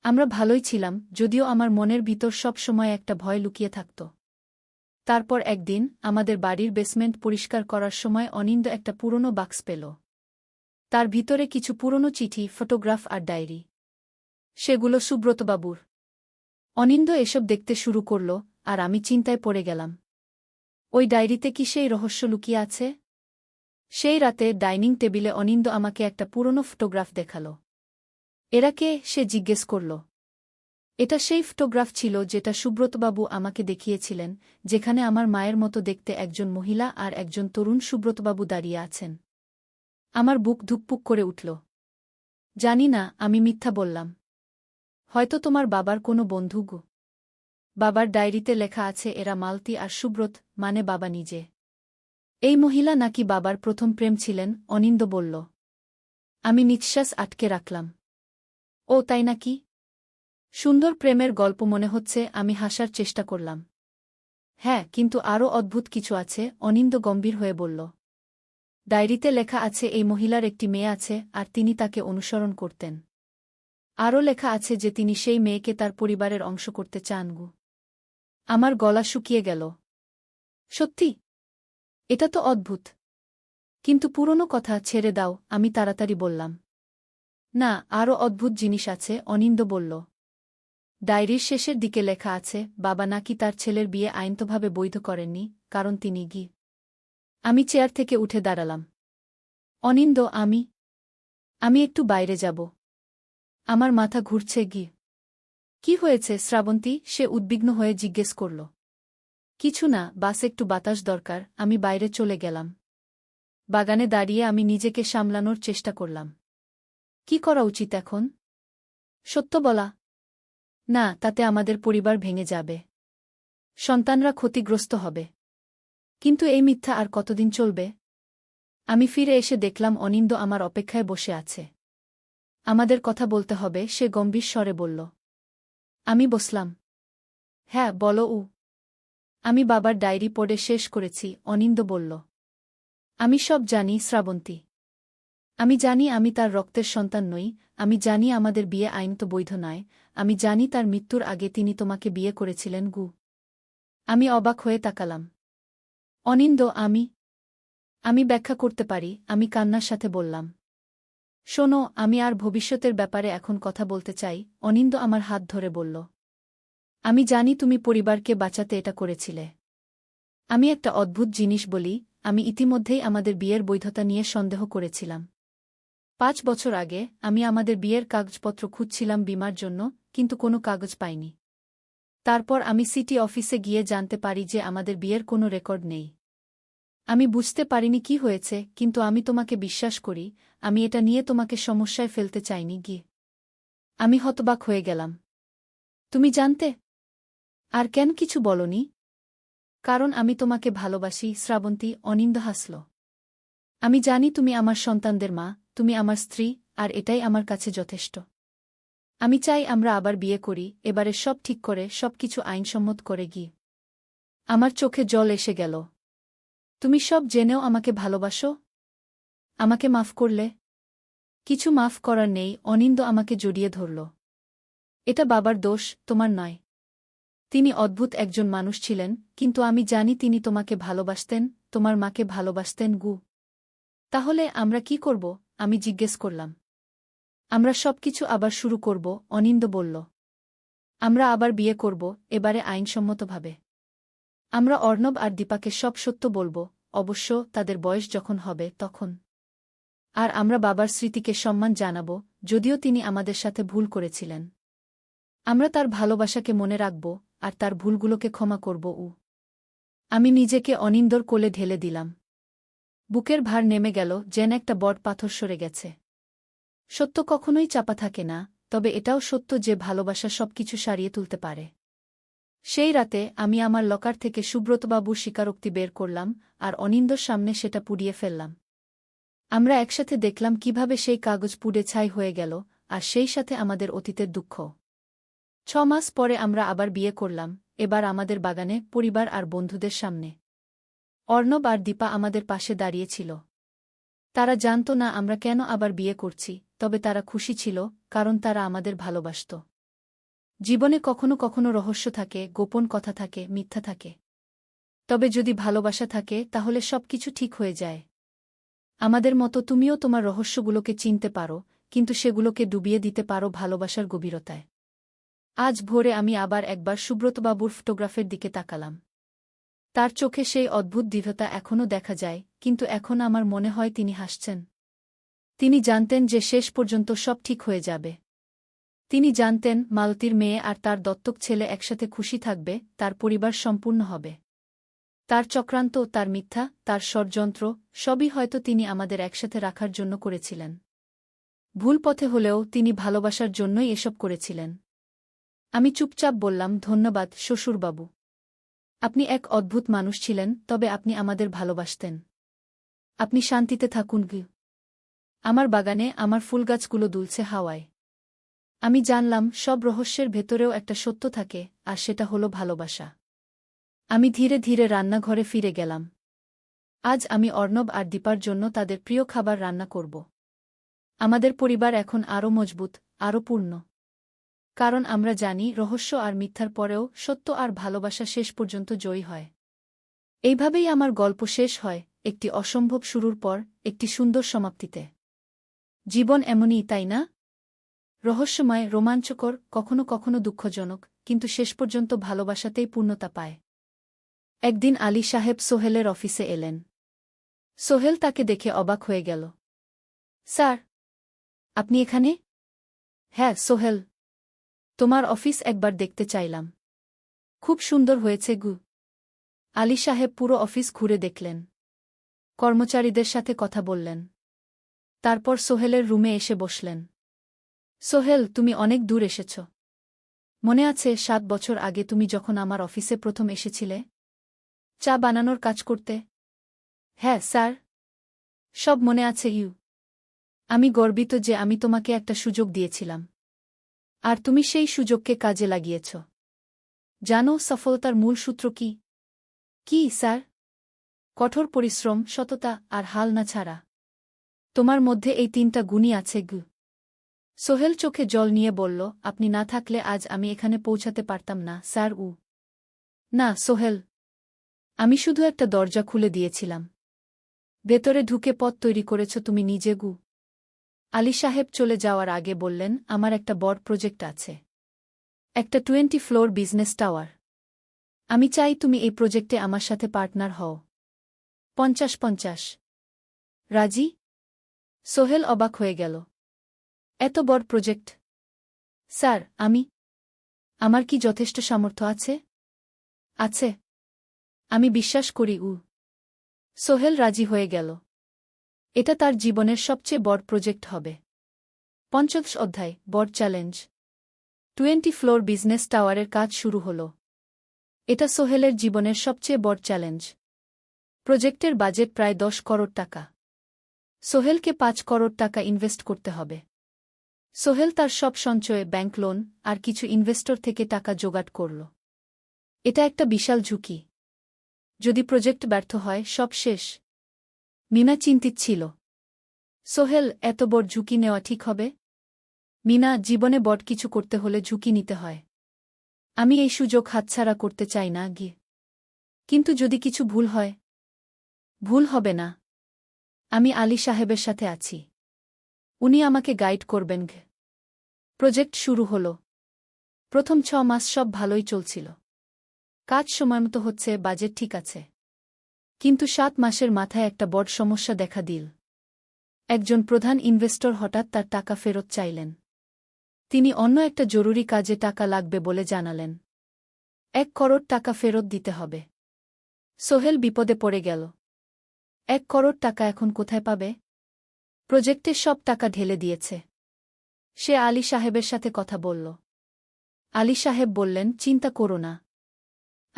আমরা ভালোই ছিলাম, যদিও আমার মনের ভিতর সব সময় একটা ভয় লুকিয়ে থাকত। তারপর একদিন আমাদের বাড়ির বেসমেন্ট পরিষ্কার করার সময় অনিন্দ একটা পুরনো বাক্স পেল। তার ভিতরে কিছু পুরনো চিঠি, ফটোগ্রাফ আর ডায়েরি। সেগুলো সুব্রতবাবুর। অনিন্দ এসব দেখতে শুরু করল, আর আমি চিন্তায় পড়ে গেলাম। ওই ডায়েরিতে কি সেই রহস্য লুকিয়ে আছে? সেই রাতে ডাইনিং টেবিলে অনিন্দ আমাকে একটা পুরনো ফটোগ্রাফ দেখাল। এরা কে? সে জিজ্ঞেস করল। এটা সেই ফটোগ্রাফ ছিল যেটা সুব্রতবাবু আমাকে দেখিয়েছিলেন, যেখানে আমার মায়ের মতো দেখতে একজন মহিলা আর একজন তরুণ সুব্রতবাবু দাঁড়িয়ে আছেন। আমার বুক ধুকপুক করে উঠল। জানি না, আমি মিথ্যা বললাম। হয়তো তোমার বাবার কোনো বন্ধু গো। বাবার ডায়েরিতে লেখা আছে এরা মালতী আর সুব্রত, মানে বাবা নিজে। এই মহিলা নাকি বাবার প্রথম প্রেম ছিলেন, অনিন্দ বলল। আমি নিঃশ্বাস আটকে রাখলাম। ও তাই নাকি? সুন্দর প্রেমের গল্প মনে হচ্ছে। আমি হাসার চেষ্টা করলাম। হ্যাঁ, কিন্তু আরও অদ্ভুত কিছু আছে, অনিন্দ গম্ভীর হয়ে বলল। ডায়েরিতে লেখা আছে এই মহিলার একটি মেয়ে আছে, আর তিনি তাকে অনুসরণ করতেন। আরও লেখা আছে যে তিনি সেই মেয়েকে তার পরিবারের অংশ করতে চান গো। আমার গলা শুকিয়ে গেল। সত্যি? এটা তো অদ্ভুত। কিন্তু পুরনো কথা ছেড়ে দাও, আমি তাড়াতাড়ি বললাম। না, আরও অদ্ভুত জিনিস আছে, অনিন্দ বলল। ডায়েরির শেষের দিকে লেখা আছে বাবা নাকি তার ছেলের বিয়ে আইনতভাবে বৈধ করেননি, কারণ তিনি গি। আমি চেয়ার থেকে উঠে দাঁড়ালাম। অনিন্দ, আমি একটু বাইরে যাব। আমার মাথা ঘুরছে গি। কি হয়েছে শ্রাবন্তী? সে উদ্বিগ্ন হয়ে জিজ্ঞেস করল। কিছু না, বাস একটু বাতাস দরকার। আমি বাইরে চলে গেলাম। বাগানে দাঁড়িয়ে আমি নিজেকে সামলানোর চেষ্টা করলাম। কি করা উচিত এখন? সত্য বলা? না, তাতে আমাদের পরিবার ভেঙে যাবে। সন্তানরা ক্ষতিগ্রস্ত হবে। কিন্তু এই মিথ্যা আর কতদিন চলবে? আমি ফিরে এসে দেখলাম অনিন্দ আমার অপেক্ষায় বসে আছে। আমাদের কথা বলতে হবে, সে গম্ভীর স্বরে বলল। আমি বসলাম। হ্যাঁ, বলো। আমি বাবার ডায়েরি পড়ে শেষ করেছি, অনিন্দ বলল। আমি সব জানি শ্রাবন্তী। আমি জানি আমি তার রক্তের সন্তান নই। আমি জানি আমাদের বিয়ে আইনত বৈধ নয়। আমি জানি তার মৃত্যুর আগে তিনি তোমাকে বিয়ে করেছিলেন গু। আমি অবাক হয়ে তাকালাম। অনিন্দ, আমি ব্যাখ্যা করতে পারি, আমি কান্নার সাথে বললাম। শোনো, আমি আর ভবিষ্যতের ব্যাপারে এখন কথা বলতে চাই, অনিন্দ আমার হাত ধরে বলল। আমি জানি তুমি পরিবারকে বাঁচাতে এটা করেছিলে। আমি একটা অদ্ভুত জিনিস বলি, আমি ইতিমধ্যেই আমাদের বিয়ের বৈধতা নিয়ে সন্দেহ করেছিলাম। 5 বছর আগে আমি আমাদের বিয়ের কাগজপত্র খুঁজছিলাম বীমার জন্য, কিন্তু কোনো কাগজ পাইনি। তারপর আমি সিটি অফিসে গিয়ে জানতে পারি যে আমাদের বিয়ের কোনো রেকর্ড নেই। আমি বুঝতে পারিনি কি হয়েছে, কিন্তু আমি তোমাকে বিশ্বাস করি। আমি এটা নিয়ে তোমাকে সমস্যায় ফেলতে চাইনি গি। আমি হতবাক হয়ে গেলাম। তুমি জানতে? আর কেন কিছু বলনি? কারণ আমি তোমাকে ভালোবাসি শ্রাবন্তী, অনিন্দ হাসল। আমি জানি তুমি আমার সন্তানদের মা, তুমি আমার স্ত্রী, আর এটাই আমার কাছে যথেষ্ট। আমি চাই আমরা আবার বিয়ে করি, এবারে সব ঠিক করে, সবকিছু আইনসম্মত করে গি। আমার চোখে জল এসে গেল। তুমি সব জেনেও আমাকে ভালোবাসো? আমাকে মাফ করলে? কিছু মাফ করার নেই, অনিন্দ আমাকে জড়িয়ে ধরল। এটা বাবার দোষ, তোমার নয়। তিনি অদ্ভুত একজন মানুষ ছিলেন, কিন্তু আমি জানি তিনি তোমাকে ভালোবাসতেন, তোমার মাকে ভালোবাসতেন গু। তাহলে আমরা কি করব? আমি জিজ্ঞেস করলাম। আমরা সবকিছু আবার শুরু করব, অনিন্দ বলল। আমরা আবার বিয়ে করব, এবারে আইনসম্মতভাবে। আমরা অর্ণব আর দীপাকে সব সত্য বলব, অবশ্য তাদের বয়স যখন হবে তখন। আর আমরা বাবার স্মৃতিকে সম্মান জানাব, যদিও তিনি আমাদের সাথে ভুল করেছিলেন। আমরা তার ভালোবাসাকে মনে রাখব, আর তার ভুলগুলোকে ক্ষমা করব। আমি নিজেকে অনিন্দর কোলে ঢেলে দিলাম। বুকের ভার নেমে গেল, যেন একটা বড় পাথর সরে গেছে। সত্য কখনোই চাপা থাকে না, তবে এটাও সত্য যে ভালোবাসা সবকিছু সারিয়ে তুলতে পারে। সেই রাতে আমি আমার লকার থেকে সুব্রতবাবুর স্বীকারোক্তি বের করলাম, আর অনিন্দর সামনে সেটা পুড়িয়ে ফেললাম। আমরা একসাথে দেখলাম কিভাবে সেই কাগজ পুড়ে ছাই হয়ে গেল, আর সেই সাথে আমাদের অতীতের দুঃখ। 6 মাস পরে আমরা আবার বিয়ে করলাম, এবার আমাদের বাগানে, পরিবার আর বন্ধুদের সামনে। অর্ণব আর দীপা আমাদের পাশে দাঁড়িয়েছিল। তারা জানত না আমরা কেন আবার বিয়ে করছি, তবে তারা খুশি ছিল, কারণ তারা আমাদের ভালোবাসত। জীবনে কখনো কখনো রহস্য থাকে, গোপন কথা থাকে, মিথ্যা থাকে। তবে যদি ভালোবাসা থাকে তাহলে সবকিছু ঠিক হয়ে যায়। আমাদের মতো তুমিও তোমার রহস্যগুলোকে চিনতে পারো, কিন্তু সেগুলোকে ডুবিয়ে দিতে পারো ভালোবাসার গভীরতায়। আজ ভোরে আমি আবার একবার সুব্রতবাবুর ফটোগ্রাফের দিকে তাকালাম। তার চোখে সেই অদ্ভুত দৃঢ়তা এখনও দেখা যায়, কিন্তু এখন আমার মনে হয় তিনি হাসছেন। তিনি জানতেন যে শেষ পর্যন্ত সব ঠিক হয়ে যাবে। তিনি জানতেন মালতীর মেয়ে আর তার দত্তক ছেলে একসাথে খুশি থাকবে, তার পরিবার সম্পূর্ণ হবে। তার চক্রান্ত, তার মিথ্যা, তার ষড়যন্ত্র, সবই হয়তো তিনি আমাদের একসাথে রাখার জন্য করেছিলেন। ভুল পথে হলেও তিনি ভালোবাসার জন্যই এসব করেছিলেন। আমি চুপচাপ বললাম, ধন্যবাদ শ্বশুরবাবু। আপনি এক অদ্ভুত মানুষ ছিলেন, তবে আপনি আমাদের ভালোবাসতেন। আপনি শান্তিতে থাকুন। আমার বাগানে আমার ফুলগাছগুলো দুলছে হাওয়ায়। আমি জানলাম সব রহস্যের ভেতরেও একটা সত্য থাকে, আর সেটা হলো ভালোবাসা। আমি ধীরে ধীরে রান্নাঘরে ফিরে গেলাম। আজ আমি অর্ণব আর দীপার জন্য তাদের প্রিয় খাবার রান্না করব। আমাদের পরিবার এখন আরও মজবুত, আরও পূর্ণ। কারণ আমরা জানি রহস্য আর মিথ্যার পরেও সত্য আর ভালোবাসা শেষ পর্যন্ত জয়ী হয়। এইভাবেই আমার গল্প শেষ হয়, একটি অসম্ভব শুরুর পর একটি সুন্দর সমাপ্তিতে। জীবন এমনই, তাই না? রহস্যময়, রোমাঞ্চকর, কখনো কখনো দুঃখজনক, কিন্তু শেষ পর্যন্ত ভালোবাসাতেই পূর্ণতা পায়। একদিন আলী সাহেব সোহেলের অফিসে এলেন। সোহেল তাকে দেখে অবাক হয়ে গেল। স্যার, আপনি এখানে? হ্যাঁ সোহেল, তোমার অফিস একবার দেখতে চাইলাম। খুব সুন্দর হয়েছে গু। আলী সাহেব পুরো অফিস ঘুরে দেখলেন। কর্মচারীদের সাথে কথা বললেন। তারপর সোহেলের রুমে এসে বসলেন। সোহেল, তুমি অনেক দূর এসেছ। মনে আছে 7 বছর আগে তুমি যখন আমার অফিসে প্রথম এসেছিলে চা বানানোর কাজ করতে? হ্যাঁ স্যার, সব মনে আছে ইউ। আমি গর্বিত যে আমি তোমাকে একটা সুযোগ দিয়েছিলাম, আর তুমি সেই সুযোগকে কাজে লাগিয়েছ। জানো সফলতার মূল সূত্র কি? কি স্যার? কঠোর পরিশ্রম, সততা আর হাল না ছাড়া। তোমার মধ্যে এই 3টা গুণই আছে গু। সোহেল চোখে জল নিয়ে বলল, আপনি না থাকলে আজ আমি এখানে পৌঁছাতে পারতাম না স্যার। না সোহেল, আমি শুধু একটা দরজা খুলে দিয়েছিলাম। ভেতরে ঢুকে পথ তৈরি করেছ তুমি নিজে গু। আলী সাহেব চলে যাওয়ার আগে বললেন, আমার একটা বড় প্রজেক্ট আছে। একটা 20 ফ্লোর বিজনেস টাওয়ার। আমি চাই তুমি এই প্রজেক্টে আমার সাথে পার্টনার হও। 50-50। রাজি? সোহেল অবাক হয়ে গেল। এত বড় প্রজেক্ট? স্যার, আমার কি যথেষ্ট সামর্থ্য আছে? আছে। আমি বিশ্বাস করি। সোহেল রাজি হয়ে গেল। এটা তার জীবনের সবচেয়ে বড় প্রজেক্ট হবে। 50 অধ্যায়, বড় চ্যালেঞ্জ। 20 ফ্লোর বিজনেস টাওয়ারের কাজ শুরু হল। এটা সোহেলের জীবনের সবচেয়ে বড় চ্যালেঞ্জ। প্রজেক্টের বাজেট প্রায় 10 করোড় টাকা। সোহেলকে 5 করোড় টাকা ইনভেস্ট করতে হবে। সোহেল তার সব সঞ্চয়ে, ব্যাংক লোন আর কিছু ইনভেস্টর থেকে টাকা জোগাড় করল। এটা একটা বিশাল ঝুঁকি। যদি প্রজেক্ট ব্যর্থ হয়, সব শেষ। মিনা চিন্তিত ছিল। সোহেল, এত বড় ঝুঁকি নেওয়া ঠিক হবে? মিনা, জীবনে বড় কিছু করতে হলে ঝুঁকি নিতে হয়। আমি এই সুযোগ হাতছাড়া করতে চাই না গিয়ে। কিন্তু যদি কিছু ভুল হয়? ভুল হবে না। আমি আলী সাহেবের সাথে আছি। উনি আমাকে গাইড করবেন। প্রজেক্ট শুরু হল। প্রথম 6 মাস সব ভালোই চলছিল। কাজ সময়মতো হচ্ছে, বাজেট ঠিক আছে। কিন্তু 7 মাসের মাথায় একটা বড় সমস্যা দেখা দিল। একজন প্রধান ইনভেস্টর হঠাৎ তার টাকা ফেরত চাইলেন। তিনি অন্য একটা জরুরি কাজে টাকা লাগবে বলে জানালেন। 1 করোড় টাকা ফেরত দিতে হবে। সোহেল বিপদে পড়ে গেল। 1 করোড় টাকা এখন কোথায় পাবে? প্রজেক্টে সব টাকা ঢেলে দিয়েছে। সে আলী সাহেবের সাথে কথা বলল। আলী সাহেব বললেন, চিন্তা করো না,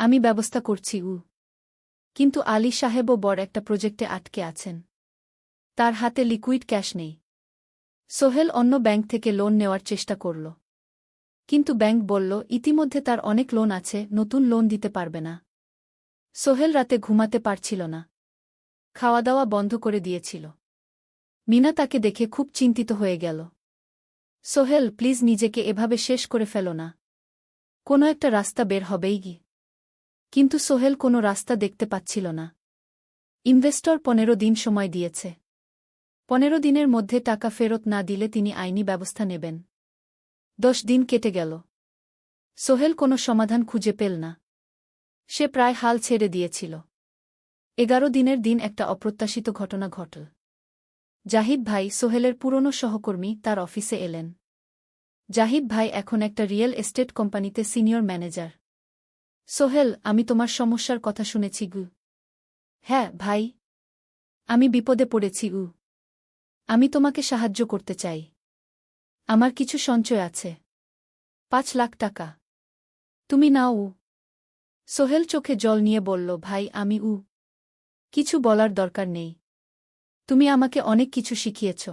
আমি ব্যবস্থা করছি। কিন্তু আলী সাহেবও বড় একটা প্রজেক্টে আটকে আছেন। তার হাতে লিকুইড ক্যাশ নেই। সোহেল অন্য ব্যাংক থেকে লোন নেওয়ার চেষ্টা করল। কিন্তু ব্যাংক বলল, ইতিমধ্যে তার অনেক লোন আছে, নতুন লোন দিতে পারবে না। সোহেল রাতে ঘুমাতে পারছিল না। খাওয়া দাওয়া বন্ধ করে দিয়েছিল। মিনা তাকে দেখে খুব চিন্তিত হয়ে গেল। সোহেল, প্লিজ নিজেকে এভাবে শেষ করে ফেলো না। কোনো একটা রাস্তা বের হবেই কি। কিন্তু সোহেল কোনো রাস্তা দেখতে পাচ্ছিল না। ইনভেস্টর 15 দিন সময় দিয়েছে। 15 দিনের মধ্যে টাকা ফেরত না দিলে তিনি আইনি ব্যবস্থা নেবেন। 10 দিন কেটে গেল। সোহেল কোনো সমাধান খুঁজে পেল না। সে প্রায় হাল ছেড়ে দিয়েছিল। 11 দিনের দিন একটা অপ্রত্যাশিত ঘটনা ঘটল। জাহিদ ভাই, সোহেলের পুরনো সহকর্মী, তার অফিসে এলেন। জাহিদ ভাই এখন একটা রিয়েল এস্টেট কোম্পানিতে সিনিয়র ম্যানেজার। সোহেল, আমি তোমার সমস্যার কথা শুনেছি। হ্যাঁ ভাই, আমি বিপদে পড়েছি। আমি তোমাকে সাহায্য করতে চাই। আমার কিছু সঞ্চয় আছে, 5 লাখ টাকা। তুমি নাও। সোহেল চোখে জল নিয়ে বলল, ভাই আমি কিছু বলার দরকার নেই। তুমি আমাকে অনেক কিছু শিখিয়েছ।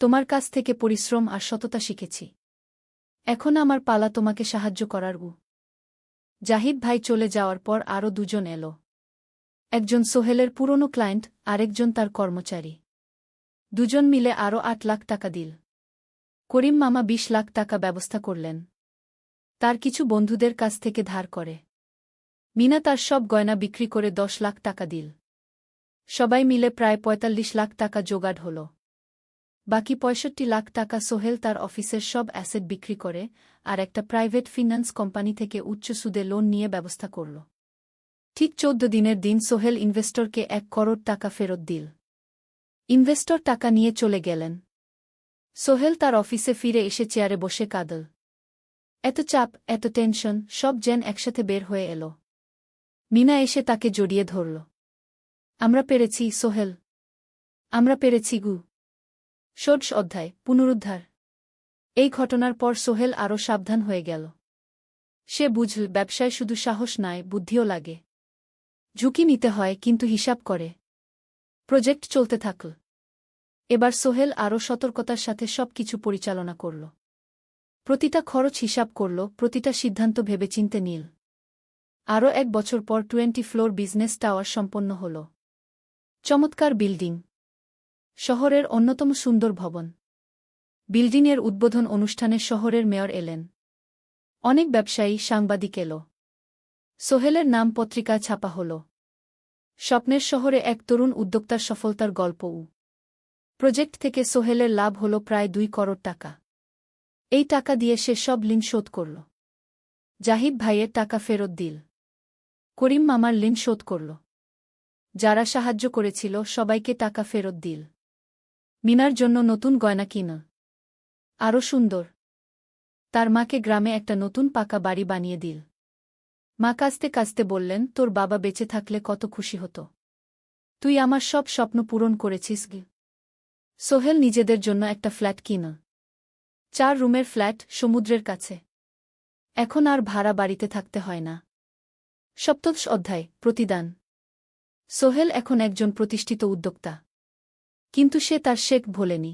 তোমার কাছ থেকে পরিশ্রম আর সততা শিখেছি। এখন আমার পালা তোমাকে সাহায্য করার। জাহিদ ভাই চলে যাওয়ার পর আরও 2 জন এলো। একজন সোহেলের পুরনো ক্লায়েন্ট, আরেকজন তার কর্মচারী। 2 জন মিলে আরও 8 লাখ টাকা দিল। করিম মামা 20 লাখ টাকা ব্যবস্থা করলেন। তার কিছু বন্ধুদের কাছ থেকে ধার করে। মিনা তার সব গয়না বিক্রি করে 10 লাখ টাকা দিল। সবাই মিলে প্রায় 45 লাখ টাকা জোগাড় হল। বাকি 65 লাখ টাকা সোহেল তার অফিসের সব অ্যাসেট বিক্রি করে আর একটা প্রাইভেট ফিন্যান্স কোম্পানি থেকে উচ্চ সুদে লোন নিয়ে ব্যবস্থা করল। ঠিক 14 দিনের দিন সোহেল ইনভেস্টরকে 1 করোড় টাকা ফেরত দিল। ইনভেস্টর টাকা নিয়ে চলে গেলেন। সোহেল তার অফিসে ফিরে এসে চেয়ারে বসে কাঁদল। এত চাপ, এত টেনশন, সব যেন একসাথে বের হয়ে এলো। মিনা এসে তাকে জড়িয়ে ধরল। আমরা পেরেছি সোহেল, আমরা পেরেছি। 16 অধ্যায়, পুনরুদ্ধার। এই ঘটনার পর সোহেল আরও সাবধান হয়ে গেল। সে বুঝল, ব্যবসায় শুধু সাহস নয়, বুদ্ধিও লাগে। ঝুঁকি নিতে হয়, কিন্তু হিসাব করে। প্রজেক্ট চলতে থাকল। এবার সোহেল আরও সতর্কতার সাথে সবকিছু পরিচালনা করল। প্রতিটা খরচ হিসাব করল, প্রতিটা সিদ্ধান্ত ভেবেচিন্তে নিল। আরও 1 বছর পর 20 ফ্লোর বিজনেস টাওয়ার সম্পন্ন হল। চমৎকার বিল্ডিং, শহরের অন্যতম সুন্দর ভবন। বিল্ডিংয়ের উদ্বোধন অনুষ্ঠানে শহরের মেয়র এলেন। অনেক ব্যবসায়ী, সাংবাদিক এলো। সোহেলের নাম পত্রিকায় ছাপা হল। স্বপ্নের শহরে এক তরুণ উদ্যোক্তার সফলতার গল্প। প্রজেক্ট থেকে সোহেলের লাভ হল প্রায় 2 করোড় টাকা। এই টাকা দিয়ে সে সব ঋণ শোধ করল। জাহিদ ভাইয়ের টাকা ফেরত দিল। করিম মামার ঋণ শোধ করল। যারা সাহায্য করেছিল সবাইকে টাকা ফেরত দিল। মিনার জন্য নতুন গয়না কিনল, আরও সুন্দর। তার মাকে গ্রামে একটা নতুন পাকা বাড়ি বানিয়ে দিল। মা কাঁদতে কাঁদতে বললেন, তোর বাবা বেঁচে থাকলে কত খুশি হতো। তুই আমার সব স্বপ্ন পূরণ করেছিস। সোহেল নিজেদের জন্য একটা ফ্ল্যাট কিনল। 4 রুমের ফ্ল্যাট, সমুদ্রের কাছে। এখন আর ভাড়া বাড়িতে থাকতে হয় না। 17 অধ্যায়, প্রতিদান। সোহেল এখন একজন প্রতিষ্ঠিত উদ্যোক্তা। কিন্তু সে তার শেখ ভোলেনি।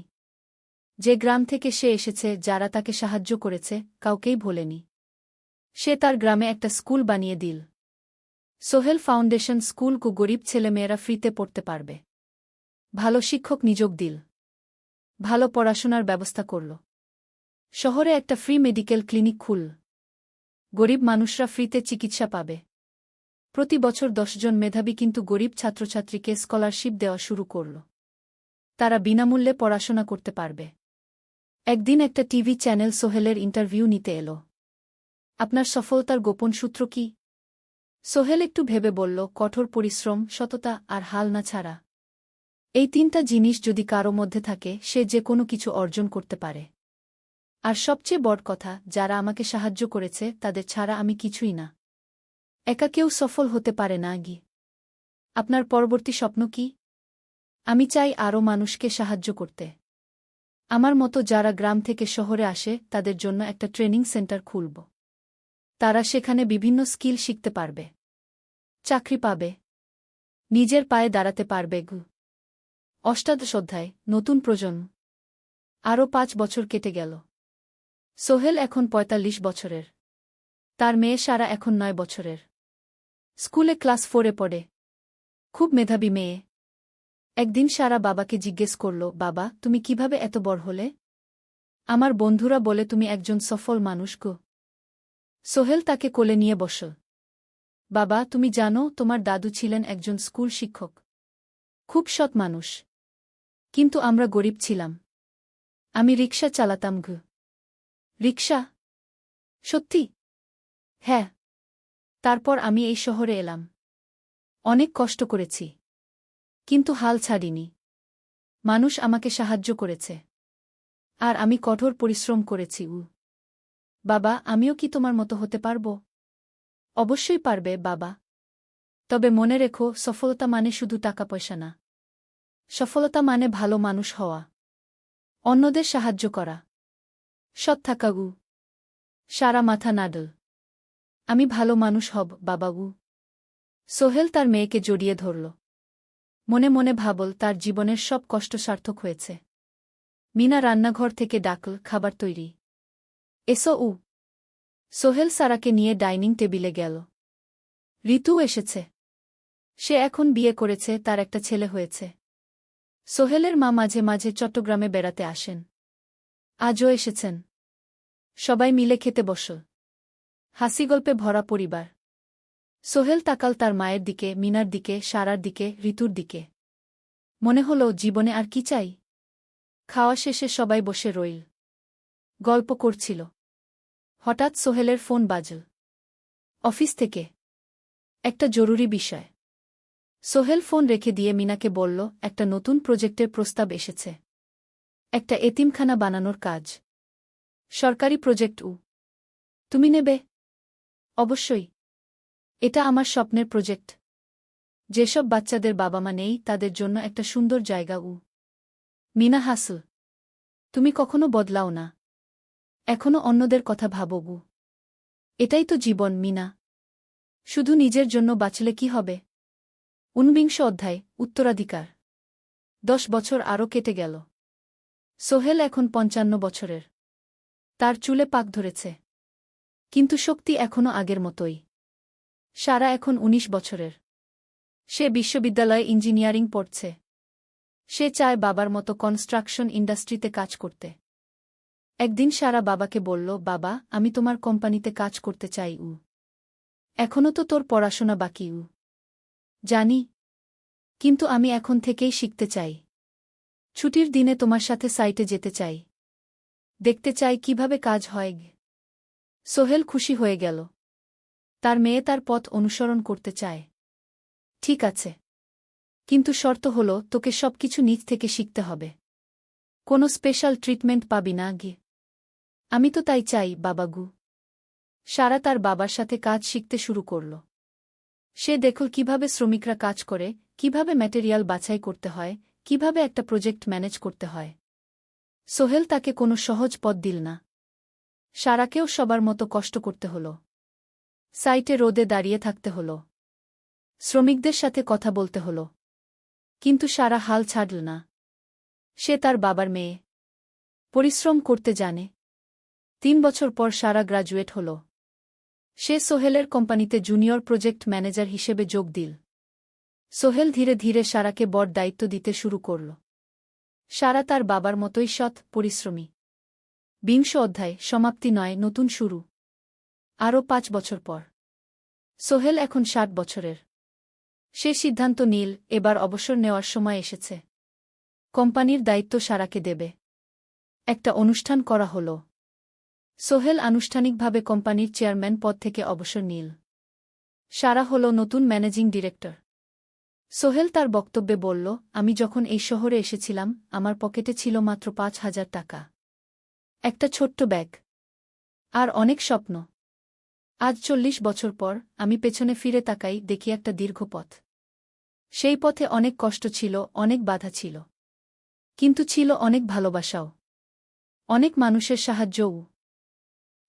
যে গ্রাম থেকে সে এসেছে, যারা তাকে সাহায্য করেছে, কাউকেই ভোলেনি। সে তার গ্রামে একটা স্কুল বানিয়ে দিল। সোহেল ফাউন্ডেশন স্কুলকে গরিব ছেলেমেয়েরা ফ্রিতে পড়তে পারবে। ভালো শিক্ষক নিযোগ দিল। ভালো পড়াশোনার ব্যবস্থা করল। শহরে একটা ফ্রি মেডিকেল ক্লিনিক খুলল। গরিব মানুষরা ফ্রিতে চিকিৎসা পাবে। প্রতি বছর 10 জন মেধাবী কিন্তু গরিব ছাত্রছাত্রীকে স্কলারশিপ দেওয়া শুরু করল। তারা বিনামূল্যে পড়াশোনা করতে পারবে। একদিন একটা টিভি চ্যানেল সোহেলের ইন্টারভিউ নিতে এলো। আপনার সফলতার গোপন সূত্র কি? সোহেল একটু ভেবে বলল, কঠোর পরিশ্রম, সততা আর হাল না ছাড়া। এই তিনটা জিনিস যদি কারো মধ্যে থাকে, সে যে কোনো কিছু অর্জন করতে পারে। আর সবচেয়ে বড় কথা, যারা আমাকে সাহায্য করেছে তাদের ছাড়া আমি কিছুই না। একা কেউ সফল হতে পারে না। আপনার পরবর্তী স্বপ্ন কি? আমি চাই আরও মানুষকে সাহায্য করতে। আমার মতো যারা গ্রাম থেকে শহরে আসে তাদের জন্য একটা ট্রেনিং সেন্টার খুলব। তারা সেখানে বিভিন্ন স্কিল শিখতে পারবে, চাকরি পাবে, নিজের পায়ে দাঁড়াতে পারবে। অষ্টাদশ অধ্যায়, নতুন প্রজন্ম। আরও 5 বছর কেটে গেল। সোহেল এখন ৪৫ বছরের। তার মেয়ে সারা এখন 9 বছরের। স্কুলে ক্লাস 4-এ পড়ে। খুব মেধাবী মেয়ে। একদিন সারা বাবাকে জিজ্ঞেস করল, বাবা, তুমি কিভাবে এত বড় হলে? আমার বন্ধুরা বলে তুমি একজন সফল মানুষ গো। সোহেল তাকে কোলে নিয়ে বসল। বাবা, তুমি জানো তোমার দাদু ছিলেন একজন স্কুল শিক্ষক। খুব সৎ মানুষ। কিন্তু আমরা গরিব ছিলাম। আমি রিকশা চালাতাম। রিকশা? সত্যি? হ্যাঁ। তারপর আমি এই শহরে এলাম। অনেক কষ্ট করেছি। কিন্তু হাল ছাড়িনি। মানুষ আমাকে সাহায্য করেছে। আর আমি কঠোর পরিশ্রম করেছি। বাবা, আমিও কি তোমার মতো হতে পারব? অবশ্যই পারবে বাবা। তবে মনে রেখো, সফলতা মানে শুধু টাকা পয়সা না। সফলতা মানে ভালো মানুষ হওয়া, অন্যদের সাহায্য করা, সৎ থাকা। সারা মাথা নাড়ল। আমি ভালো মানুষ হব বাবা। সোহেল তার মেয়েকে জড়িয়ে ধরল। মনে মনে ভাবল, তার জীবনের সব কষ্ট সার্থক হয়েছে। মিনা রান্নাঘর থেকে ডাকল, খাবার তৈরি। এসো। সোহেল সারাকে নিয়ে ডাইনিং টেবিলে গেল। ঋতু এসেছে। সে এখন বিয়ে করেছে, তার একটা ছেলে হয়েছে। সোহেলের মা মাঝে মাঝে চট্টগ্রামে বেড়াতে আসেন। আজও এসেছেন। সবাই মিলে খেতে বসল। হাসিগল্পে ভরা পরিবার। সোহেল তাকাল তার মায়ের দিকে, মিনার দিকে, সারার দিকে, ঋতুর দিকে। মনে হল, জীবনে আর কি চাই? খাওয়া শেষে সবাই বসে রইল। গল্প করছিল। হঠাৎ সোহেলের ফোন বাজল। অফিস থেকে। একটা জরুরি বিষয়। সোহেল ফোন রেখে দিয়ে মিনাকে বলল, একটা নতুন প্রজেক্টের প্রস্তাব এসেছে। একটা এতিমখানা বানানোর কাজ। সরকারি প্রজেক্ট। তুমি নেবে? অবশ্যই। এটা আমার স্বপ্নের প্রজেক্ট। যেসব বাচ্চাদের বাবা মা নেই তাদের জন্য একটা সুন্দর জায়গা। মিনা হাসল। তুমি কখনো বদলাও না। এখনো অন্যদের কথা ভাবো। এটাই তো জীবন মিনা। শুধু নিজের জন্য বাঁচলে কি হবে? 49 অধ্যায়, উত্তরাধিকার। 10 বছর আরও কেটে গেল। সোহেল এখন 55 বছরের। তার চুলে পাক ধরেছে। কিন্তু শক্তি এখনও আগের মতোই। সারা এখন 19 বছরের। সে বিশ্ববিদ্যালয়ে ইঞ্জিনিয়ারিং পড়ছে। সে চায় বাবার মতো কনস্ট্রাকশন ইন্ডাস্ট্রিতে কাজ করতে। একদিন সারা বাবাকে বলল, বাবা, আমি তোমার কোম্পানিতে কাজ করতে চাই। এখনও তো তোর পড়াশোনা বাকি। জানি। কিন্তু আমি এখন থেকেই শিখতে চাই। ছুটির দিনে তোমার সাথে সাইটে যেতে চাই। দেখতে চাই কিভাবে কাজ হয়। সোহেল খুশি হয়ে গেল। তার মেয়ে তার পথ অনুসরণ করতে চায়। ঠিক আছে। কিন্তু শর্ত হল, তোকে সবকিছু নিজ থেকে শিখতে হবে। কোনো স্পেশাল ট্রিটমেন্ট পাবি না। আমি তো তাই চাই বাবাগু। সারা তার বাবার সাথে কাজ শিখতে শুরু করল। সে দেখল কিভাবে শ্রমিকরা কাজ করে, কিভাবে ম্যাটেরিয়াল বাছাই করতে হয়, কিভাবে একটা প্রজেক্ট ম্যানেজ করতে হয়। সোহেল তাকে কোনো সহজ পথ দিল না। সারাকেও সবার মতো কষ্ট করতে হল। সাইটে রোদে দাঁড়িয়ে থাকতে হল। শ্রমিকদের সাথে কথা বলতে হল। কিন্তু সারা হাল ছাড়ল না। সে তার বাবার মেয়ে। পরিশ্রম করতে জানে। 3 বছর পর সারা গ্রাজুয়েট হল। সে সোহেলের কোম্পানিতে জুনিয়র প্রজেক্ট ম্যানেজার হিসেবে যোগ দিল। সোহেল ধীরে ধীরে সারাকে বড় দায়িত্ব দিতে শুরু করল। সারা তার বাবার মতোই সৎ, পরিশ্রমী। 20 অধ্যায়, সমাপ্তি নয়, নতুন শুরু। আরও 5 বছর পর। সোহেল এখন 60 বছরের। সে সিদ্ধান্ত নিল, এবার অবসর নেওয়ার সময় এসেছে। কোম্পানির দায়িত্ব সারাকে দেবে। একটা অনুষ্ঠান করা হল। সোহেল আনুষ্ঠানিকভাবে কোম্পানির চেয়ারম্যান পদ থেকে অবসর নিল। সারা হল নতুন ম্যানেজিং ডিরেক্টর। সোহেল তার বক্তব্যে বলল, আমি যখন এই শহরে এসেছিলাম আমার পকেটে ছিল মাত্র ৫,০০০ টাকা, একটা ছোট্ট ব্যাগ, আর অনেক স্বপ্ন। আজ ৪০ বছর পর আমি পেছনে ফিরে তাকাই, দেখি একটা দীর্ঘ পথ। সেই পথে অনেক কষ্ট ছিল, অনেক বাধা ছিল, কিন্তু ছিল অনেক ভালোবাসাও, অনেক মানুষের সাহায্যও।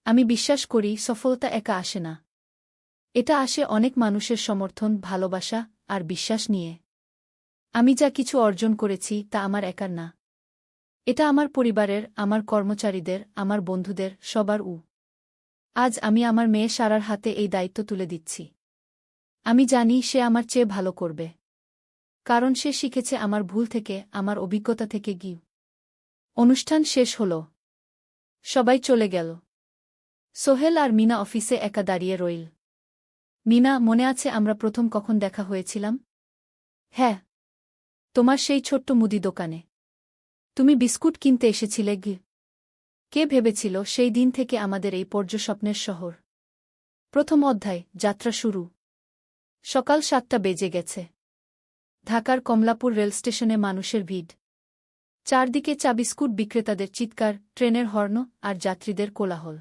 আমি বিশ্বাস করি সফলতা একা আসে না, এটা আসে অনেক মানুষের সমর্থন, ভালোবাসা আর বিশ্বাস নিয়ে। আমি যা কিছু অর্জন করেছি তা আমার একার না, এটা আমার পরিবারের, আমার কর্মচারীদের, আমার বন্ধুদের, সবার। আজ আমি আমার মেয়ে সারার হাতে এই দায়িত্ব তুলে দিচ্ছি। আমি জানি সে আমার চেয়ে ভালো করবে, কারণ সে শিখেছে আমার ভুল থেকে, আমার অভিজ্ঞতা থেকে। অনুষ্ঠান শেষ হল, সবাই চলে গেল। সোহেল আর মিনা অফিসে একা দাঁড়িয়ে রইল। মিনা, মনে আছে আমরা প্রথম কখন দেখা হয়েছিলাম? হ্যাঁ, তোমার সেই ছোট্ট মুদি দোকানে। তুমি বিস্কুট কিনতে এসেছিলে। কে ভেবেছিল সেই দিন থেকে আমাদের এই পর্যস্বপ্নের শহর। প্রথম অধ্যায়, যাত্রা শুরু। সকাল ৭টা বেজে গেছে। ঢাকার কমলাপুর রেলস্টেশনে মানুষের ভিড়। চারদিকে চা বিস্কুট বিক্রেতাদের চিৎকার, ট্রেনের হর্ন আর যাত্রীদের কোলাহল।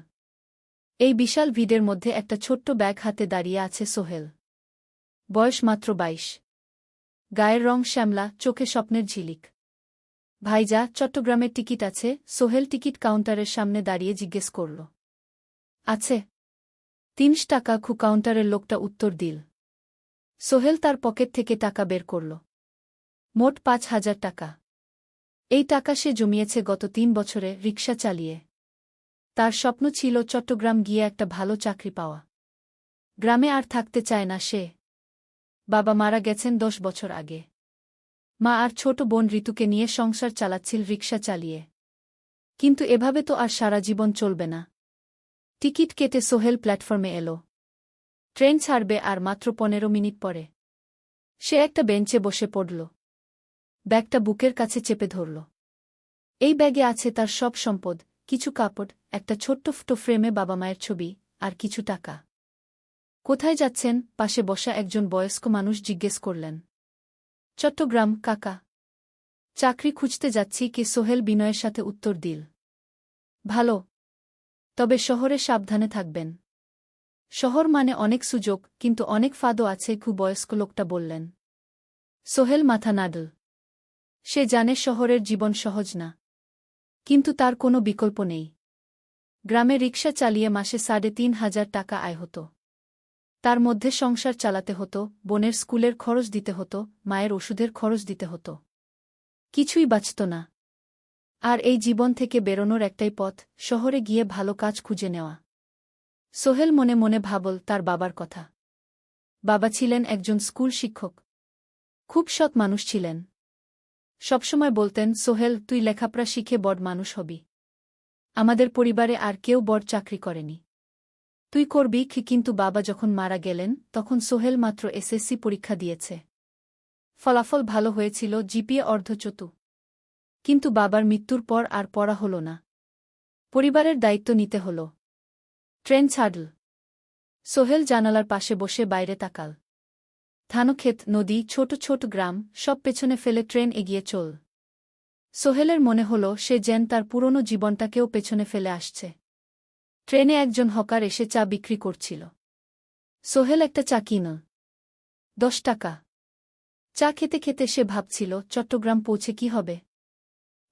এই বিশাল ভিড়ের মধ্যে একটা ছোট্ট ব্যাগ হাতে দাঁড়িয়ে আছে সোহেল। বয়স মাত্র ২২। গায়ের রং শ্যামলা, চোখে স্বপ্নের ঝিলিক। ভাইজা, চট্টগ্রামের টিকিট আছে? সোহেল টিকিট কাউন্টারের সামনে দাঁড়িয়ে জিজ্ঞেস করল। আছে। ৩০ টাকা। কাউন্টারের লোকটা উত্তর দিল। সোহেল তার পকেট থেকে টাকা বের করল। মোট ৫,০০০ টাকা। এই টাকা সে জমিয়েছে গত ৩ বছরে রিকশা চালিয়ে। তার স্বপ্ন ছিল চট্টগ্রাম গিয়ে একটা ভালো চাকরি পাওয়া। গ্রামে আর থাকতে চায় না সে। বাবা মারা গেছেন ১০ বছর আগে। মা আর ছোট বোন ঋতুকে নিয়ে সংসার চালাচ্ছিল রিকশা চালিয়ে। কিন্তু এভাবে তো আর সারা জীবন চলবে না। টিকিট কেটে সোহেল প্ল্যাটফর্মে এল। ট্রেন ছাড়বে আর মাত্র ১৫ মিনিট পরে। সে একটা বেঞ্চে বসে পড়ল। ব্যাগটা বুকের কাছে চেপে ধরল। এই ব্যাগে আছে তার সব সম্পদ, কিছু কাপড়, একটা ছোট্ট ফটো ফ্রেমে বাবা মায়ের ছবি, আর কিছু টাকা। কোথায় যাচ্ছেন? পাশে বসা একজন বয়স্ক মানুষ জিজ্ঞেস করলেন। চট্টগ্রাম কাকা। চাকরি খুঁজতে যাচ্ছি। কে? সোহেল বিনয়ের সাথে উত্তর দিল। ভালো, তবে শহরে সাবধানে থাকবেন। শহর মানে অনেক সুযোগ, কিন্তু অনেক ফাঁদও আছে। বয়স্ক লোকটা বললেন। সোহেল মাথা নাড়ল। সে জানে শহরের জীবন সহজ না, কিন্তু তার কোনো বিকল্প নেই। গ্রামে রিকশা চালিয়ে মাসে ৩,৫০০ টাকা আয় হতো। তার মধ্যে সংসার চালাতে হতো, বোনের স্কুলের খরচ দিতে হতো, মায়ের ওষুধের খরচ দিতে হতো। কিছুই বাঁচত না। আর এই জীবন থেকে বেরোনোর একটাই পথ, শহরে গিয়ে ভালো কাজ খুঁজে নেওয়া। সোহেল মনে মনে ভাবল তার বাবার কথা। বাবা ছিলেন একজন স্কুল শিক্ষক। খুব সৎ মানুষ ছিলেন। সবসময় বলতেন, সোহেল, তুই লেখাপড়া শিখে বড় মানুষ হবি। আমাদের পরিবারে আর কেউ বড় চাকরি করেনি, তুই করবি। কিন্তু বাবা যখন মারা গেলেন তখন সোহেল মাত্র এসএসসি পরীক্ষা দিয়েছে। ফলাফল ভালো হয়েছিল, জিপিএ অর্ধচতু। কিন্তু বাবার মৃত্যুর পর আর পড়া হল না। পরিবারের দায়িত্ব নিতে হল। ট্রেন ছাড়ল। সোহেল জানালার পাশে বসে বাইরে তাকাল। ধানক্ষেত, নদী, ছোট ছোট গ্রাম, সব পেছনে ফেলে ট্রেন এগিয়ে চল। সোহেলের মনে হল সে যেন তার পুরনো জীবনটাকেও পেছনে ফেলে আসছে। ট্রেনে একজন হকার এসে চা বিক্রি করছিল। সোহেল একটা চা কিনল। ১০ টাকা। চা খেতে খেতে সে ভাবছিল, চট্টগ্রাম পৌঁছে কি হবে?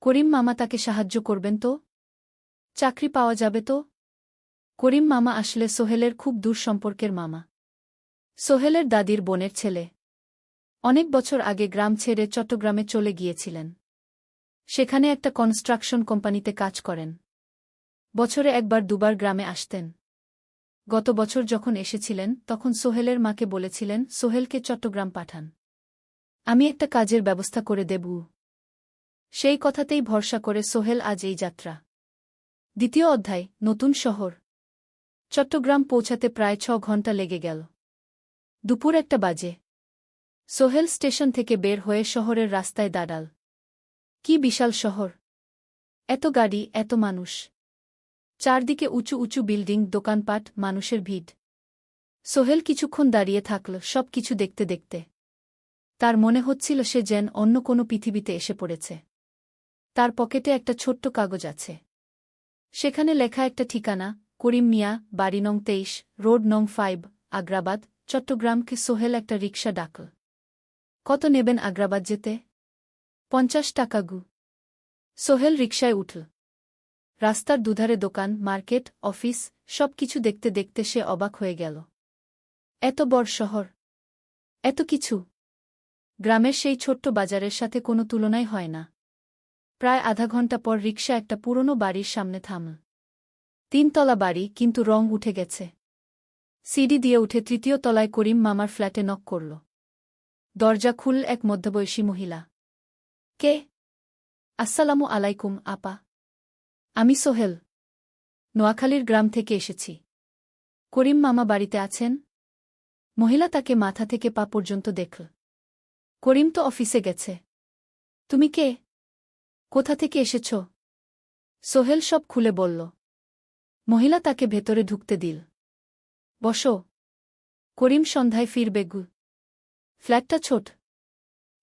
করিম মামা তাকে সাহায্য করবেন তো? চাকরি পাওয়া যাবে তো? করিম মামা আসলে সোহেলের খুব দূর সম্পর্কের মামা। সোহেলের দাদির বোনের ছেলে। অনেক বছর আগে গ্রাম ছেড়ে চট্টগ্রামে চলে গিয়েছিলেন। সেখানে একটা কনস্ট্রাকশন কোম্পানিতে কাজ করেন। বছরে একবার দুবার গ্রামে আসতেন। গত বছর যখন এসেছিলেন তখন সোহেলের মাকে বলেছিলেন সোহেলকে চট্টগ্রাম পাঠান, আমি একটা কাজের ব্যবস্থা করে দেব। সেই কথাতেই ভরসা করে সোহেল আজ এই যাত্রা। দ্বিতীয় অধ্যায়, নতুন শহর। চট্টগ্রাম পৌঁছাতে প্রায় ৬ ঘণ্টা লেগে গেল। দুপুর ১টা বাজে। সোহেল স্টেশন থেকে বের হয়ে শহরের রাস্তায় দাঁড়াল। কি বিশাল শহর! এত গাড়ি, এত মানুষ। চারদিকে উঁচু উঁচু বিল্ডিং, দোকানপাট, মানুষের ভিড়। সোহেল কিছুক্ষণ দাঁড়িয়ে থাকল সব কিছু দেখতে দেখতে। তার মনে হচ্ছিল সে যেন অন্য কোনো পৃথিবীতে এসে পড়েছে। তার পকেটে একটা ছোট্ট কাগজ আছে। সেখানে লেখা একটা ঠিকানা, করিম মিয়া, বাড়ি নং 23, রোড নং 5, আগ্রাবাদ, চট্টগ্রামকে। সোহেল একটা রিকশা ডাকল। কত নেবেন আগ্রাবাদ যেতে? 50 টাকা গু। সোহেল রিকশায় উঠল। রাস্তার দুধারে দোকান, মার্কেট, অফিস, সব কিছু দেখতে দেখতে সে অবাক হয়ে গেল। এত বড় শহর, এত কিছু! গ্রামের সেই ছোট্ট বাজারের সাথে কোনো তুলনাই হয় না। প্রায় আধা ঘন্টা পর রিকশা একটা পুরনো বাড়ির সামনে থামল। 3 তলা বাড়ি, কিন্তু রং উঠে গেছে। সিঁড়ি দিয়ে উঠে 3য় তলায় করিম মামার ফ্ল্যাটে নক করল। দরজা খুলল এক মধ্যবয়সী মহিলা। কে? আসসালামু আলাইকুম আপা। আমি সোহেল। নোয়াখালীর গ্রাম থেকে এসেছি। করিম মামা বাড়িতে আছেন? মহিলা তাকে মাথা থেকে পা পর্যন্ত দেখল। করিম তো অফিসে গেছে। তুমি কে? কোথা থেকে এসেছ? সোহেল সব খুলে বলল। মহিলা তাকে ভেতরে ঢুকতে দিল। বসো। করিম সন্ধ্যায় ফিরবে গু। ফ্ল্যাটটা ছোট।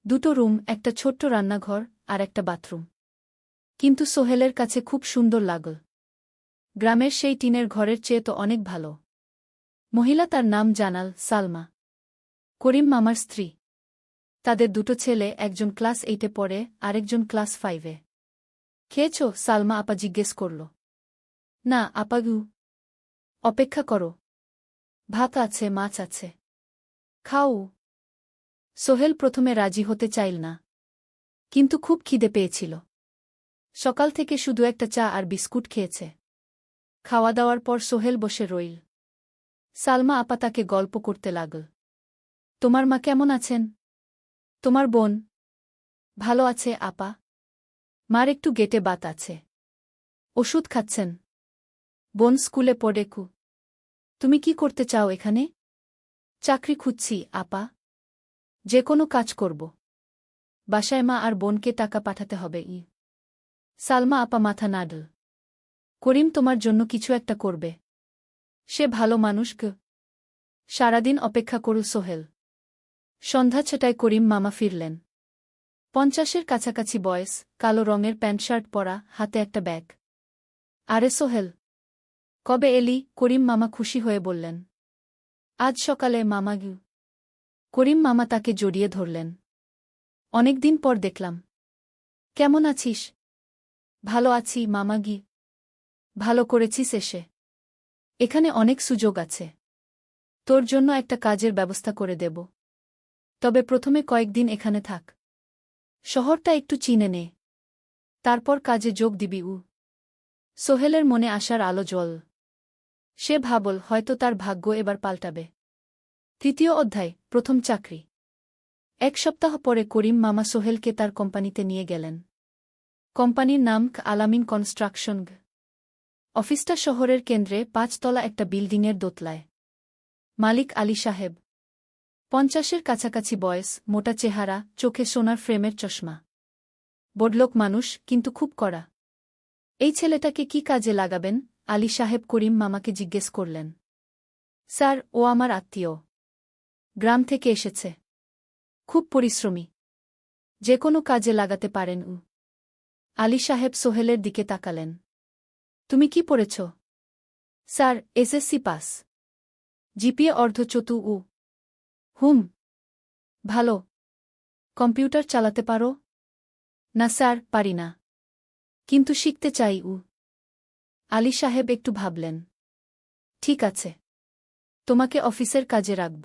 2টো রুম, একটা ছোট্ট রান্নাঘর আর একটা বাথরুম। কিন্তু সোহেলের কাছে খুব সুন্দর লাগল। গ্রামের সেই টিনের ঘরের চেয়ে তো অনেক ভালো। মহিলা তার নাম জানাল সালমা। করিম মামার স্ত্রী। তাদের 2টো ছেলে, একজন ক্লাস 8-এ পড়ে, আরেকজন ক্লাস 5-এ। খেয়েছ? সালমা আপা জিজ্ঞেস করল। না আপা গু। অপেক্ষা করো। ভাত আছে, মাছ আছে। খাও। সোহেল প্রথমে রাজি হতে চাইল না। কিন্তু খুব খিদে পেয়েছিল। সকাল থেকে শুধু একটা চা আর বিস্কুট খেয়েছে। খাওয়া দাওয়ার পর সোহেল বসে রইল। সালমা আপা তাকে গল্প করতে লাগল। তোমার মা কেমন আছেন? তোমার বোন? ভালো আছে আপা। মার একটু গেটে বাত আছে। ওষুধ খাচ্ছেন। বোন স্কুলে পড়ে কু। তুমি কি করতে চাও এখানে? চাকরি খুঁজছি আপা। যে কোনো কাজ করব। বাসায় মা আর বোনকে টাকা পাঠাতে হবে। সালমা আপা মাথা নাড়ল। করিম তোমার জন্য কিছু একটা করবে। সে ভালো মানুষ গ। সারাদিন অপেক্ষা করু সোহেল। সন্ধ্যা 6টায় করিম মামা ফিরলেন। 50-এর কাছাকাছি বয়স, কালো রঙের প্যান্ট শার্ট পরা, হাতে একটা ব্যাগ। আরে সোহেল, কবে এলি? করিম মামা খুশি হয়ে বললেন। আজ সকালে মামা গু। করিম মামা তাকে জড়িয়ে ধরলেন। অনেকদিন পর দেখলাম। কেমন আছিস? ভালো আছি মামা গি। ভালো করেছিস এসে। এখানে অনেক সুযোগ আছে। তোর জন্য একটা কাজের ব্যবস্থা করে দেব। তবে প্রথমে কয়েকদিন এখানে থাক। শহরটা একটু চিনে নে। তারপর কাজে যোগ দিবি। সোহেলের মনে আসার আলো জ্বল। সে ভাবল হয়তো তার ভাগ্য এবার পাল্টাবে। 3য় অধ্যায়, প্রথম চাকরি। 1 সপ্তাহ পরে করিম মামা সোহেলকে তার কোম্পানিতে নিয়ে গেলেন। কোম্পানির নাম আলামিন কনস্ট্রাকশন। অফিসটা শহরের কেন্দ্রে, 5 তলা একটা বিল্ডিংয়ের দোতলায়। মালিক আলী সাহেব। 50-এর কাছাকাছি বয়স, মোটা চেহারা, চোখে সোনার ফ্রেমের চশমা। বড়লোক মানুষ, কিন্তু খুব কড়া। এই ছেলেটাকে কি কাজে লাগাবেন? আলী সাহেব করিম মামাকে জিজ্ঞেস করলেন। স্যার, ও আমার আত্মীয়। গ্রাম থেকে এসেছে। খুব পরিশ্রমী। যে কোনো কাজে লাগাতে পারেন। আলী সাহেব সোহেলের দিকে তাকালেন। তুমি কি পড়েছ? Sir, SSC pass. জিপিএ অর্ধচতু। হুম। ভালো। কম্পিউটার চালাতে পারো? না স্যার, পারি না। কিন্তু শিখতে চাই। আলী সাহেব একটু ভাবলেন। ঠিক আছে। তোমাকে অফিসের কাজে রাখব।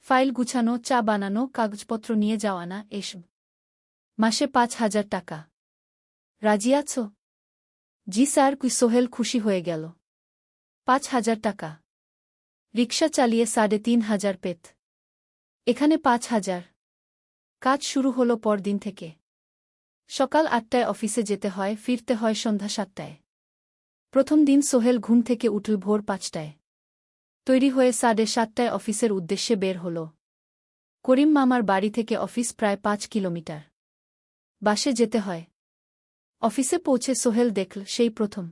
ফাইল গুছানো, চা বানানো, কাগজপত্র নিয়ে যাওয়া, না এসব। মাসে 5,000 টাকা। রাজি আছো? জি স্যার। সোহেল খুশি হয়ে গেল। 5,000 টাকা। রিকশা চালিয়ে 3,500 পেত। এখানে 5,000। কাজ শুরু হলো পরদিন থেকে। সকাল 8টায় অফিসে যেতে হয়, ফিরতে হয় সন্ধ্যা 7টায়। প্রথম দিন সোহেল ঘুম থেকে উঠল ভোর 5টায়। তৈরি হয়ে 7:30টায় অফিসের উদ্দেশ্যে বের হল। করিম মামার বাড়ি থেকে অফিস প্রায় 5 কিলোমিটার। বাসে যেতে হয়। অফিসে পৌঁছে সোহেল দেখল সেই প্রথম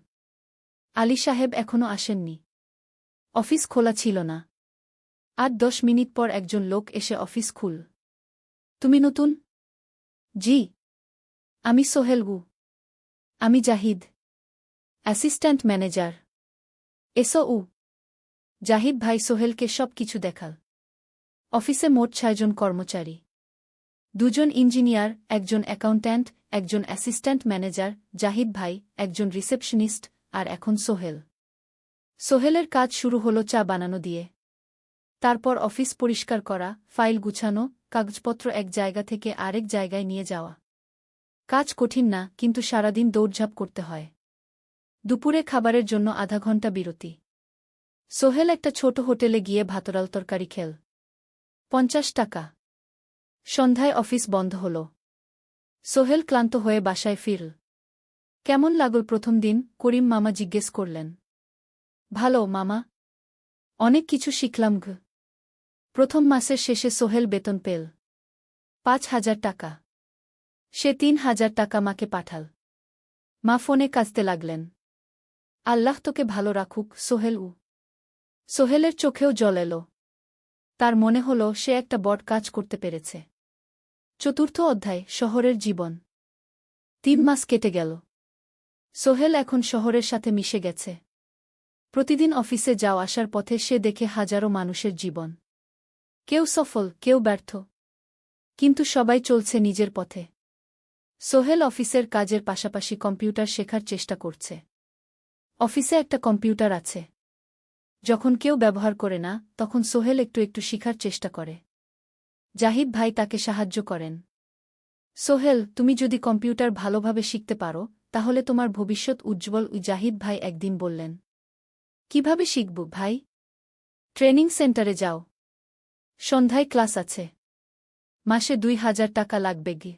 আলী সাহেব এখনো আসেননি। অফিস খোলা ছিল না। ৮-১০ মিনিট পর একজন লোক এসে অফিস খুল। তুমি নতুন? জি। আমি সোহেল গু। আমি জাহিদ, অ্যাসিস্ট্যান্ট ম্যানেজার। এসো উ। জাহিদ ভাই সোহেলকে সব কিছু দেখাল। অফিসে মোট ৬ জন কর্মচারী। ২ জন ইঞ্জিনিয়ার, একজন অ্যাকাউন্ট্যান্ট, একজন অ্যাসিস্ট্যান্ট ম্যানেজার, জাহিদ ভাই, একজন রিসেপশনিস্ট, আর এখন সোহেল। সোহেলের কাজ শুরু হলো চা বানানো দিয়ে। তারপর অফিস পরিষ্কার করা, ফাইল গুছানো, কাগজপত্র এক জায়গা থেকে আরেক জায়গায় নিয়ে যাওয়া। কাজ কঠিন না, কিন্তু সারাদিন দৌড়ঝাঁপ করতে হয়। দুপুরে খাবারের জন্য আধা ঘণ্টা বিরতি। সোহেল একটা ছোট হোটেলে গিয়ে ভাতরাল তরকারি খেল। ৫০ টাকা। সন্ধ্যায় অফিস বন্ধ হল। সোহেল ক্লান্ত হয়ে বাসায় ফিরল। কেমন লাগল প্রথম দিন? করিম মামা জিজ্ঞেস করলেন। ভালো মামা। অনেক কিছু শিখলাম গ। প্রথম মাসের শেষে সোহেল বেতন পেল ৫,০০০ টাকা। সে ৩,০০০ টাকা মাকে পাঠাল। মা ফোনে কাঁদতে লাগলেন। আল্লাহ তোকে ভালো রাখুক সোহেল উ। সোহেলের চোখেও জল এল। তার মনে হল সে একটা বড় কাজ করতে পেরেছে। চতুর্থ অধ্যায়, শহরের জীবন। ৩ মাস কেটে গেল। সোহেল এখন শহরের সাথে মিশে গেছে। প্রতিদিন অফিসে যাও আসার পথে সে দেখে হাজারো মানুষের জীবন। কেউ সফল, কেউ ব্যর্থ, কিন্তু সবাই চলছে নিজের পথে। সোহেল অফিসের কাজের পাশাপাশি কম্পিউটার শেখার চেষ্টা করছে। অফিসে একটা কম্পিউটার আছে। যখন কেউ ব্যবহার করে না, তখন সোহেল একটু একটু শিখার চেষ্টা করে। জাহিদ ভাই তাকে সাহায্য করেন। সোহেল, তুমি যদি কম্পিউটার ভালোভাবে শিখতে পারো, তাহলে তোমার ভবিষ্যৎ উজ্জ্বল। জাহিদ ভাই একদিন বললেন। কিভাবে শিখব ভাই? ট্রেনিং সেন্টারে যাও। সন্ধ্যায় ক্লাস আছে। মাসে ২,০০০ টাকা লাগবে গে।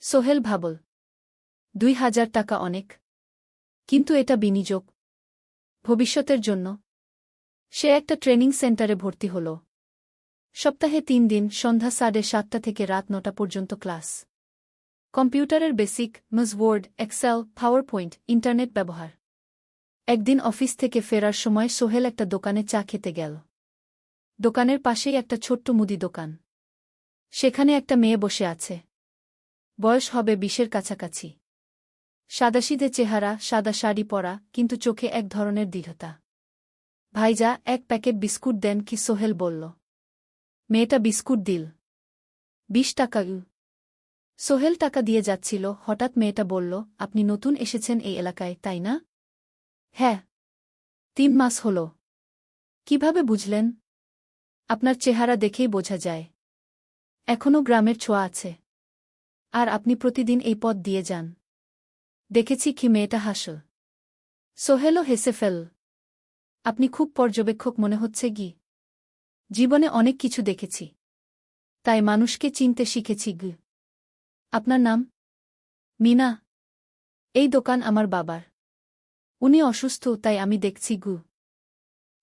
সোহেল ভাবল, ২,০০০ টাকা অনেক, কিন্তু এটা বিনিয়োগ, ভবিষ্যতের জন্য। সে একটা ট্রেনিং সেন্টারে ভর্তি হল। সপ্তাহে ৩ দিন, সন্ধ্যা ৭:৩০ থেকে রাত ৯টা পর্যন্ত ক্লাস। কম্পিউটারের basic, MS Word, Excel, PowerPoint, internet ব্যবহার। একদিন অফিস থেকে ফেরার সময় সোহেল একটা দোকানে চা খেতে গেল। দোকানের পাশেই একটা ছোট্ট মুদি দোকান। সেখানে একটা মেয়ে বসে আছে। বয়স হবে ২০-এর কাছাকাছি। সাদাসিধে চেহারা, সাদা শাড়ি পরা, কিন্তু চোখে এক ধরনের দৃঢ়তা। ভাইজা, এক প্যাকেট বিস্কুট দেন কি? সোহেল বলল। মেয়েটা বিস্কুট দিল। ২০ টাকা। সোহেল টাকা দিয়ে যাচ্ছিল, হঠাৎ মেয়েটা বলল, আপনি নতুন এসেছেন এই এলাকায়, তাই না? হ্যাঁ। ৩ মাস হল। কিভাবে বুঝলেন? আপনার চেহারা দেখেই বোঝা যায়। এখনও গ্রামের ছোঁয়া আছে। আর আপনি প্রতিদিন এই পথ দিয়ে যান। দেখেছি কি? মেয়েটা হাসল। সোহেলও হেসে ফেল। আপনি খুব পর্যবেক্ষক মনে হচ্ছে গি। জীবনে অনেক কিছু দেখেছি, তাই মানুষকে চিনতে শিখেছি গ। আপনার নাম? মিনা। এই দোকান আমার বাবার। উনি অসুস্থ, তাই আমি দেখছি গু।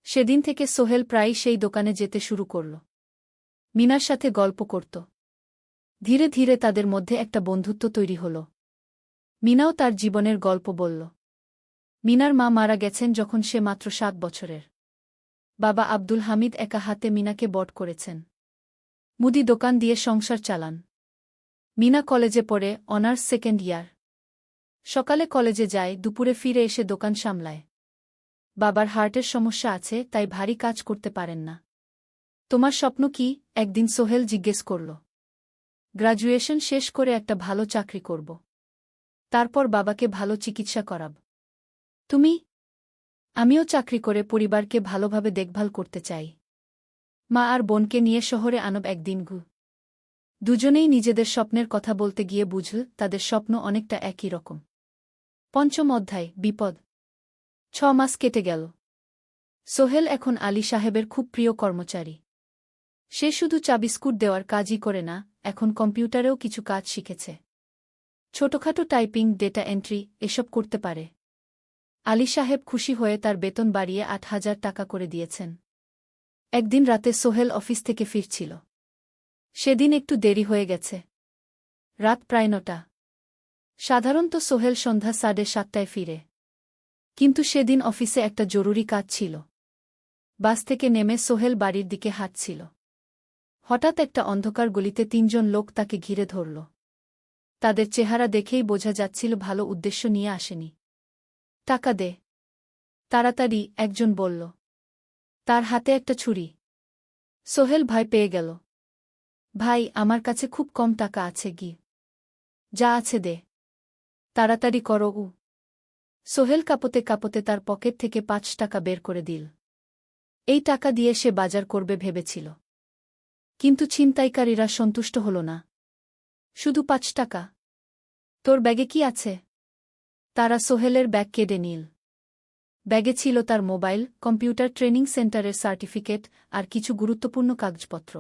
সেদিন থেকে সোহেল প্রায়ই সেই দোকানে যেতে শুরু করল। মিনার সাথে গল্প করত। ধীরে ধীরে তাদের মধ্যে একটা বন্ধুত্ব তৈরি হল। মিনাও তার জীবনের গল্প বলল। মিনার মা মারা গেছেন যখন সে মাত্র ৭ বছরের। বাবা আব্দুল হামিদ একা হাতে মিনাকে বড় করেছেন। মুদি দোকান দিয়ে সংসার চালান। মিনা কলেজে পড়ে, অনার্স সেকেন্ড ইয়ার। সকালে কলেজে যায়, দুপুরে ফিরে এসে দোকান সামলায়। বাবার হার্টের সমস্যা আছে, তাই ভারী কাজ করতে পারেন না। তোমার স্বপ্ন কি? একদিন সোহেল জিজ্ঞেস করল। গ্র্যাজুয়েশন শেষ করে একটা ভালো চাকরি করব। তারপর বাবাকে ভালো চিকিৎসা করাব। তুমি? আমিও চাকরি করে পরিবারকে ভালোভাবে দেখভাল করতে চাই। মা আর বোনকে নিয়ে শহরে আনব একদিন গু। দুজনেই নিজেদের স্বপ্নের কথা বলতে গিয়ে বুঝল তাদের স্বপ্ন অনেকটা একই রকম। পঞ্চম অধ্যায়, বিপদ। ৬ মাস কেটে গেল। সোহেল এখন আলী সাহেবের খুব প্রিয় কর্মচারী। সে শুধু চা বিস্কুট দেওয়ার কাজই করে না, এখন কম্পিউটারেও কিছু কাজ শিখেছে। ছোটখাটো টাইপিং, ডেটা এন্ট্রি, এসব করতে পারে। আলী সাহেব খুশি হয়ে তার বেতন বাড়িয়ে ৮,০০০ টাকা করে দিয়েছেন। একদিন রাতে সোহেল অফিস থেকে ফিরছিল। সেদিন একটু দেরি হয়ে গেছে। রাত প্রায় ৯টা। সাধারণত সোহেল সন্ধ্যা ৭:৩০টায় ফিরে। কিন্তু সেদিন অফিসে একটা জরুরি কাজ ছিল। বাস থেকে নেমে সোহেল বাড়ির দিকে হাঁটছিল। হঠাৎ একটা অন্ধকার গলিতে ৩জন লোক তাকে ঘিরে ধরল। তাদের চেহারা দেখেই বোঝা যাচ্ছিল ভালো উদ্দেশ্য নিয়ে আসেনি। টাকা দে, তাড়াতাড়ি, একজন বলল। তার হাতে একটা ছুরি। সোহেল ভয় পেয়ে গেল। ভাই, আমার কাছে খুব কম টাকা আছে গি। যা আছে দে, তাড়াতাড়ি করো। সোহেল কাঁপতে কাঁপতে তার পকেট থেকে ৫ টাকা বের করে দিল। এই টাকা দিয়ে সে বাজার করবে ভেবেছিল। কিন্তু ছিনতাইকারীরা সন্তুষ্ট হল না। শুধু ৫ টাকা? তোর ব্যাগে কি আছে? তারা সোহেলের ব্যাগ কেড়ে নিল। ব্যাগে ছিল তার মোবাইল, কম্পিউটার ট্রেনিং সেন্টারের সার্টিফিকেট আর কিছু গুরুত্বপূর্ণ কাগজপত্র।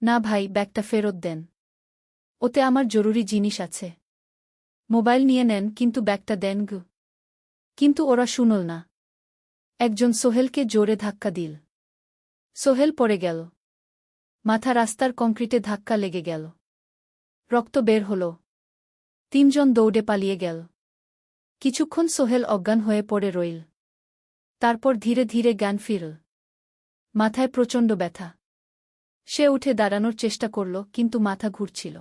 না ভাই, ব্যাগটা ফেরত দেন। ওতে আমার জরুরি জিনিস আছে। মোবাইল নিয়ে নেন, কিন্তু ব্যাগটা দেন গু। কিন্তু ওরা শুনল না। একজন সোহেলকে জোরে ধাক্কা দিল। সোহেল পড়ে গেল। মাথা রাস্তার কংক্রিটে ধাক্কা লেগে গেল। রক্ত বের হল। ৩জন দৌড়ে পালিয়ে গেল। কিছুক্ষণ সোহেল অজ্ঞান হয়ে পড়ে রইল। তারপর ধীরে ধীরে জ্ঞান ফিরল। মাথায় প্রচণ্ড ব্যথা। সে উঠে দাঁড়ানোর চেষ্টা করল, কিন্তু মাথা ঘুরছিল।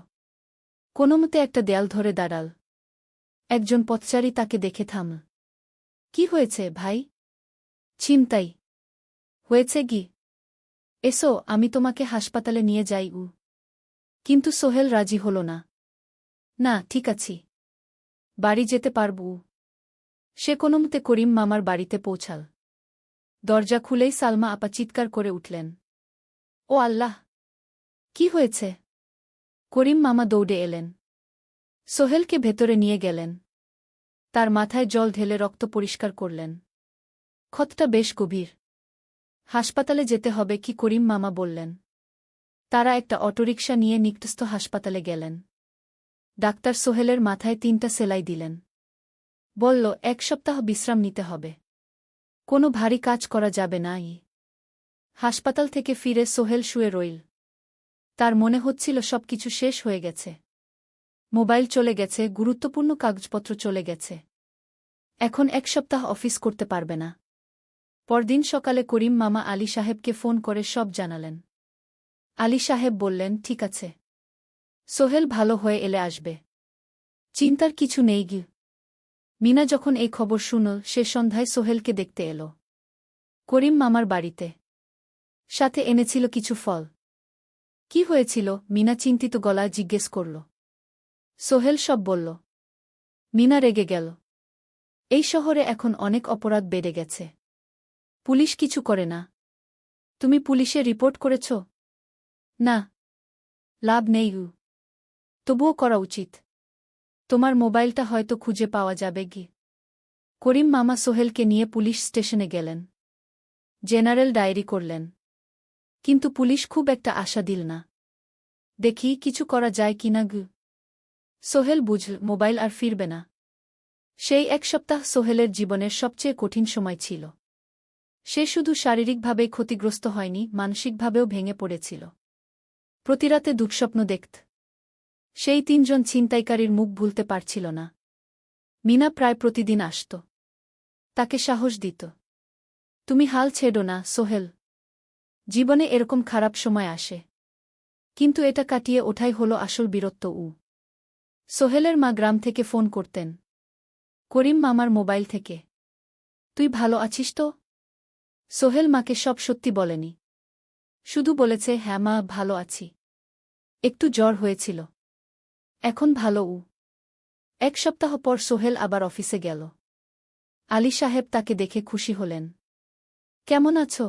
কোনোমতে একটা দেয়াল ধরে দাঁড়াল। একজন পথচারী তাকে দেখে থামল। কি হয়েছে ভাই? ছিনতাই হয়েছে গি? এসো, আমি তোমাকে হাসপাতালে নিয়ে যাই। কিন্তু সোহেল রাজি হল না। না, ঠিক আছি, বাড়ি যেতে পারব। সে কোনোমতে করিম মামার বাড়িতে পৌঁছাল। দরজা খুলেই সালমা আপা চিৎকার করে উঠলেন। ও আল্লাহ! কি হয়েছে? করিম মামা দৌড়ে এলেন। সোহেলকে ভেতরে নিয়ে গেলেন। তার মাথায় জল ঢেলে রক্ত পরিষ্কার করলেন। ক্ষতটা বেশ গভীর। হাসপাতালে যেতে হবে কি? করিম মামা বললেন। তারা একটা অটোরিকশা নিয়ে নিকটস্থ হাসপাতালে গেলেন। ডাক্তার সোহেলের মাথায় ৩টা সেলাই দিলেন। বলল, ১ সপ্তাহ বিশ্রাম নিতে হবে। কোনো ভারী কাজ করা যাবে না। হাসপাতাল থেকে ফিরে সোহেল শুয়ে রইল। তার মনে হচ্ছিল সবকিছু শেষ হয়ে গেছে। মোবাইল চলে গেছে, গুরুত্বপূর্ণ কাগজপত্র চলে গেছে। এখন ১ সপ্তাহ অফিস করতে পারবে না। পরদিন সকালে করিম মামা আলী সাহেবকে ফোন করে সব জানালেন। আলী সাহেব বললেন, ঠিক আছে, সোহেল ভালো হয়ে এলে আসবে, চিন্তার কিছু নেই গি। মিনা যখন এই খবর শুনল, সে সন্ধ্যায় সোহেলকে দেখতে এলো করিম মামার বাড়িতে। সাথে এনেছিল কিছু ফল। কি হয়েছিল? মিনা চিন্তিত গলায় জিজ্ঞেস করল। সোহেল সব বলল। মিনা রেগে গেল। এই শহরে এখন অনেক অপরাধ বেড়ে গেছে। পুলিশ কিছু করে না। তুমি পুলিশে রিপোর্ট করেছ? না, লাভ নেই। তবুও করা উচিত। তোমার মোবাইলটা হয়তো খুঁজে পাওয়া যাবে গি। করিম মামা সোহেলকে নিয়ে পুলিশ স্টেশনে গেলেন। জেনারেল ডায়েরি করলেন। কিন্তু পুলিশ খুব একটা আশা দিল না। দেখি কিছু করা যায় কিনা গু। সোহেল বুঝল মোবাইল আর ফিরবে না। সেই ১ সপ্তাহ সোহেলের জীবনের সবচেয়ে কঠিন সময় ছিল। সে শুধু শারীরিকভাবেই ক্ষতিগ্রস্ত হয়নি, মানসিকভাবেও ভেঙে পড়েছিল। প্রতিরাতে দুঃস্বপ্ন দেখত। সেই ৩জন ছিনতাইকারীর মুখ ভুলতে পারছিল না। মিনা প্রায় প্রতিদিন আসত। তাকে সাহস দিত। তুমি হাল ছেড়ো না সোহেল। জীবনে এরকম খারাপ সময় আসে। কিন্তু এটা কাটিয়ে ওঠাই হলো আসল বীরত্ব। সোহেলের মা গ্রাম থেকে ফোন করতেন। করিম মামার মোবাইল থেকে। তুই ভালো আছিস তো? সোহেল মাকে সব সত্যি বলেনি। শুধু বলেছে, হ্যাঁ মা, ভালো আছি। একটু জ্বর হয়েছিল। এখন ভালো। ১ সপ্তাহ পর সোহেল আবার অফিসে গেল। আলী সাহেব তাকে দেখে খুশি হলেন। কেমন আছো?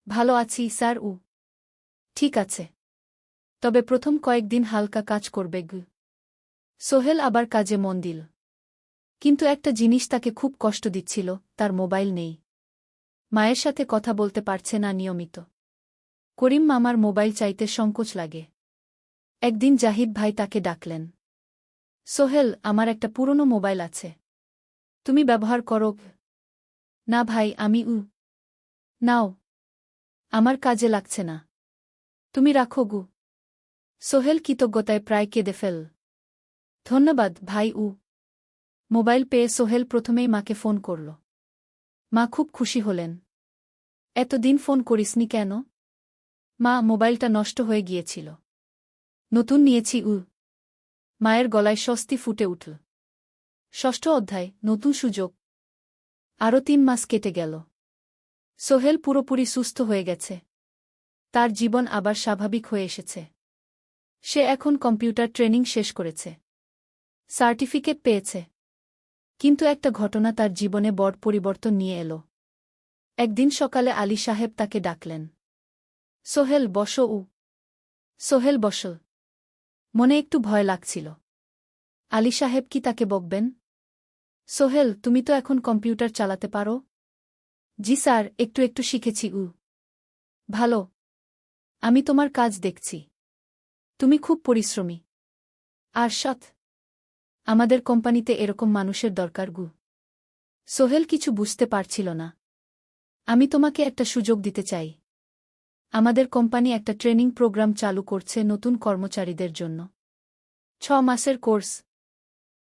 ভালো আছি স্যার। ঠিক আছে, তবে প্রথম কয়েকদিন হালকা কাজ করবে গু। সোহেল আবার কাজে মন দিল। কিন্তু একটা জিনিস তাকে খুব কষ্ট দিচ্ছিল, তার মোবাইল নেই। মায়ের সাথে কথা বলতে পারছে না নিয়মিত। করিম মামার মোবাইল চাইতে সংকোচ লাগে। একদিন জাহিদ ভাই তাকে ডাকলেন। সোহেল, আমার একটা পুরনো মোবাইল আছে, তুমি ব্যবহার করো? না ভাই, আমি নাও, আমার কাজে লাগছে না, তুমি রাখো গু। সোহেল কৃতজ্ঞতায় প্রায় কেঁদে ফেল। ধন্যবাদ ভাই মোবাইল পেয়ে সোহেল প্রথমেই মাকে ফোন করল। মা খুব খুশি হলেন। এতদিন ফোন করিসনি কেন? মা, মোবাইলটা নষ্ট হয়ে গিয়েছিল। নতুন নিয়েছি মায়ের গলায় স্বস্তি ফুটে উঠল। ষষ্ঠ অধ্যায়, নতুন সুযোগ। আরও 3 মাস কেটে গেল। সোহেল পুরোপুরি সুস্থ হয়ে গেছে। তার জীবন আবার স্বাভাবিক হয়ে এসেছে। সে এখন কম্পিউটার ট্রেনিং শেষ করেছে। সার্টিফিকেট পেয়েছে। কিন্তু একটা ঘটনা তার জীবনে বড় পরিবর্তন নিয়ে এল। একদিন সকালে আলী সাহেব তাকে ডাকলেন। সোহেল, বসো। সোহেল বসল। মনে একটু ভয় লাগছিল। আলী সাহেব কি তাকে বকবেন? সোহেল, তুমি তো এখন কম্পিউটার চালাতে পারো? জি স্যার, একটু একটু শিখেছি। ভালো। আমি তোমার কাজ দেখছি। তুমি খুব পরিশ্রমী আর সৎ। আমাদের কোম্পানিতে এরকম মানুষের দরকার। সোহেল কিছু বুঝতে পারছিল না। আমি তোমাকে একটা সুযোগ দিতে চাই। আমাদের কোম্পানি একটা ট্রেনিং প্রোগ্রাম চালু করছে নতুন কর্মচারীদের জন্য। 6 মাসের কোর্স।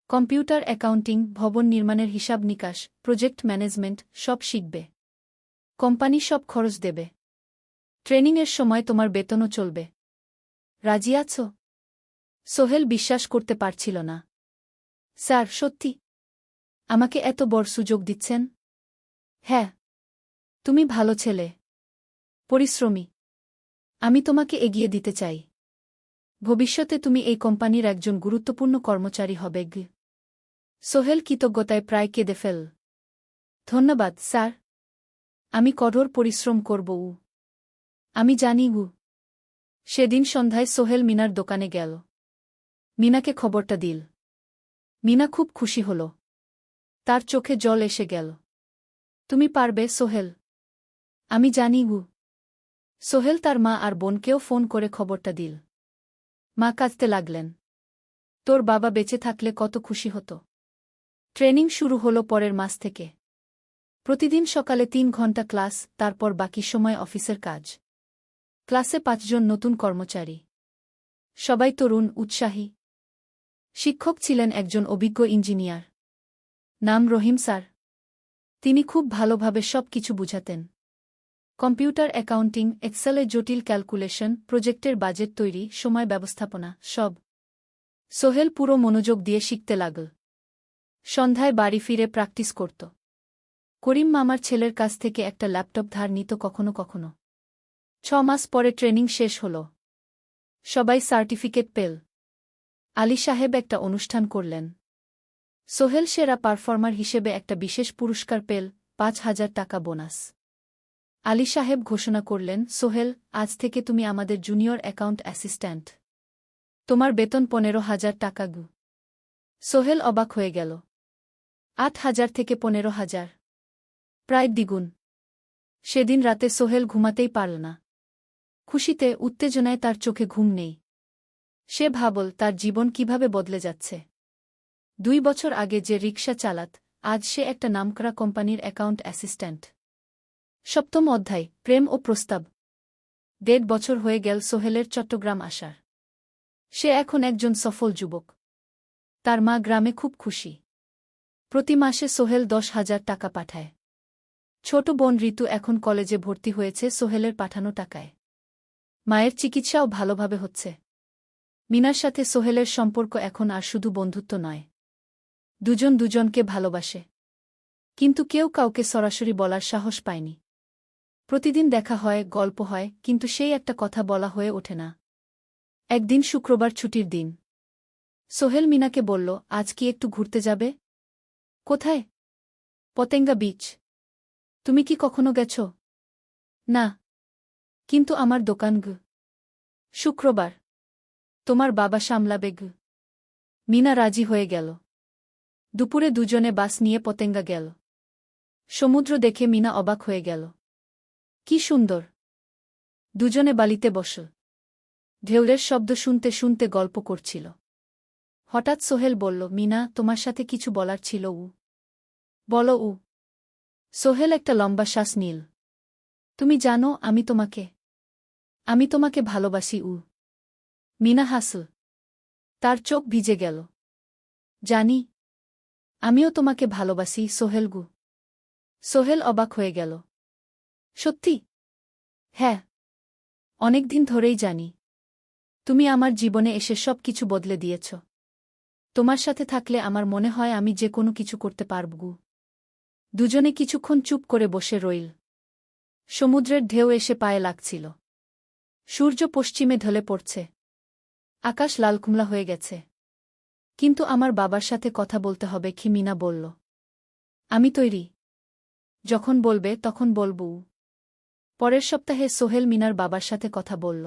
কম্পিউটার অ্যাকাউন্টিং, ভবন নির্মাণের হিসাব নিকাশ, প্রজেক্ট ম্যানেজমেন্ট সব শিখবে। কোম্পানি সব খরচ দেবে। ট্রেনিংয়ের সময় তোমার বেতনও চলবে। রাজি আছো? সোহেল বিশ্বাস করতে পারছিল না। স্যার, সত্যি? আমাকে এত বড় সুযোগ দিচ্ছেন? হ্যাঁ। তুমি ভালো ছেলে, পরিশ্রমী। আমি তোমাকে এগিয়ে দিতে চাই। ভবিষ্যতে তুমি এই কোম্পানির একজন গুরুত্বপূর্ণ কর্মচারী হবে। সোহেল কৃতজ্ঞতায় প্রায় কেঁদে ফেল। ধন্যবাদ স্যার। আমি কঠোর পরিশ্রম করব। আমি জানি। সেদিন সন্ধ্যায় সোহেল মিনার দোকানে গেল। মিনাকে খবরটা দিল। মিনা খুব খুশি হল। তার চোখে জল এসে গেল। তুমি পারবে সোহেল। আমি জানি। সোহেল তার মা আর বোনকেও ফোন করে খবরটা দিল। মা কাঁদতে লাগলেন। তোর বাবা বেঁচে থাকলে কত খুশি হতো। ট্রেনিং শুরু হলো পরের মাস থেকে। প্রতিদিন সকালে 3 ঘন্টা ক্লাস, তারপর বাকি সময় অফিসের কাজ। ক্লাসে 5 জন নতুন কর্মচারী। সবাই তরুণ, উৎসাহী। শিক্ষক ছিলেন একজন অভিজ্ঞ ইঞ্জিনিয়ার। নাম রহিম স্যার। তিনি খুব ভালোভাবে সব কিছু বুঝাতেন। কম্পিউটার অ্যাকাউন্টিং, এক্সেলে জটিল ক্যালকুলেশন, প্রজেক্টের বাজেট তৈরি, সময় ব্যবস্থাপনা সব। সোহেল পুরো মনোযোগ দিয়ে শিখতে লাগল। সন্ধ্যায় বাড়ি ফিরে প্র্যাকটিস করত। করিম মামার ছেলের কাছ থেকে একটা ল্যাপটপ ধার নিত কখনো কখনো। 6 মাস পরে ট্রেনিং শেষ হল। সবাই সার্টিফিকেট পেল। আলী সাহেব একটা অনুষ্ঠান করলেন। সোহেল সেরা পারফর্মার হিসেবে একটা বিশেষ পুরস্কার পেল, 5,000 টাকা বোনাস। আলী সাহেব ঘোষণা করলেন, সোহেল, আজ থেকে তুমি আমাদের জুনিয়র অ্যাকাউন্ট অ্যাসিস্ট্যান্ট। তোমার বেতন 15,000 টাকা। সোহেল অবাক হয়ে গেল। 8,000 থেকে 15,000, প্রায় দ্বিগুণ। সেদিন রাতে সোহেল ঘুমাতেই পারল না। খুশিতে, উত্তেজনায় তার চোখে ঘুম নেই। সে ভাবল তার জীবন কিভাবে বদলে যাচ্ছে। 2 বছর আগে যে রিকশা চালাত, আজ সে একটা নামকরা কোম্পানির অ্যাকাউন্ট অ্যাসিস্ট্যান্ট। 7ম অধ্যায়, প্রেম ও প্রস্তাব। 1.5 বছর হয়ে গেল সোহেলের চট্টগ্রাম আসার। সে এখন একজন সফল যুবক। তার মা গ্রামে খুব খুশি। প্রতি মাসে সোহেল 10,000 টাকা পাঠায়। ছোট বোন ঋতু এখন কলেজে ভর্তি হয়েছে সোহেলের পাঠানো টাকায়। মায়ের চিকিৎসাও ভালোভাবে হচ্ছে। মিনার সাথে সোহেলের সম্পর্ক এখন আর শুধু বন্ধুত্ব নয়। দুজন দুজনকে ভালোবাসে। কিন্তু কেউ কাউকে সরাসরি বলার সাহস পায়নি। প্রতিদিন দেখা হয়, গল্প হয়, কিন্তু সেই একটা কথা বলা হয়ে ওঠে না। একদিন শুক্রবার ছুটির দিন। সোহেল মিনাকে বলল, আজ কি একটু ঘুরতে যাবে? কোথায়? পতেঙ্গা বিচ। তুমি কি কখনো গেছ? না। কিন্তু আমার দোকান। শুক্রবার। তোমার বাবা সামলাবে। মিনা রাজি হয়ে গেল। দুপুরে দুজনে বাস নিয়ে পতেঙ্গা গেল। সমুদ্র দেখে মিনা অবাক হয়ে গেল। কি সুন্দর। দুজনে বালিতে বসল। ঢেউয়ের শব্দ শুনতে শুনতে গল্প করছিল। হঠাৎ সোহেল বলল, মিনা, তোমার সাথে কিছু বলার ছিল। বলো। সোহেল একটা লম্বা শ্বাস নিল। তুমি জানো, আমি তোমাকে ভালোবাসি। মিনা হাসল। তার চোখ ভিজে গেল। জানি। আমিও তোমাকে ভালোবাসি সোহেল গু। সোহেল অবাক হয়ে গেল। সত্যি? হ্যাঁ। অনেকদিন ধরেই জানি। তুমি আমার জীবনে এসে সব কিছু বদলে দিয়েছ। তোমার সাথে থাকলে আমার মনে হয় আমি যে কোনো কিছু করতে পারব গু। দুজনে কিছুক্ষণ চুপ করে বসে রইল। সমুদ্রের ঢেউ এসে পায়ে লাগছিল। সূর্য পশ্চিমে ঢলে পড়ছে। আকাশ লালকুমলা হয়ে গেছে। কিন্তু আমার বাবার সাথে কথা বলতে হবে কি মিনা বলল। আমি তৈরি। যখন বলবে তখন বলবো। পরের সপ্তাহে সোহেল মিনার বাবার সাথে কথা বলল।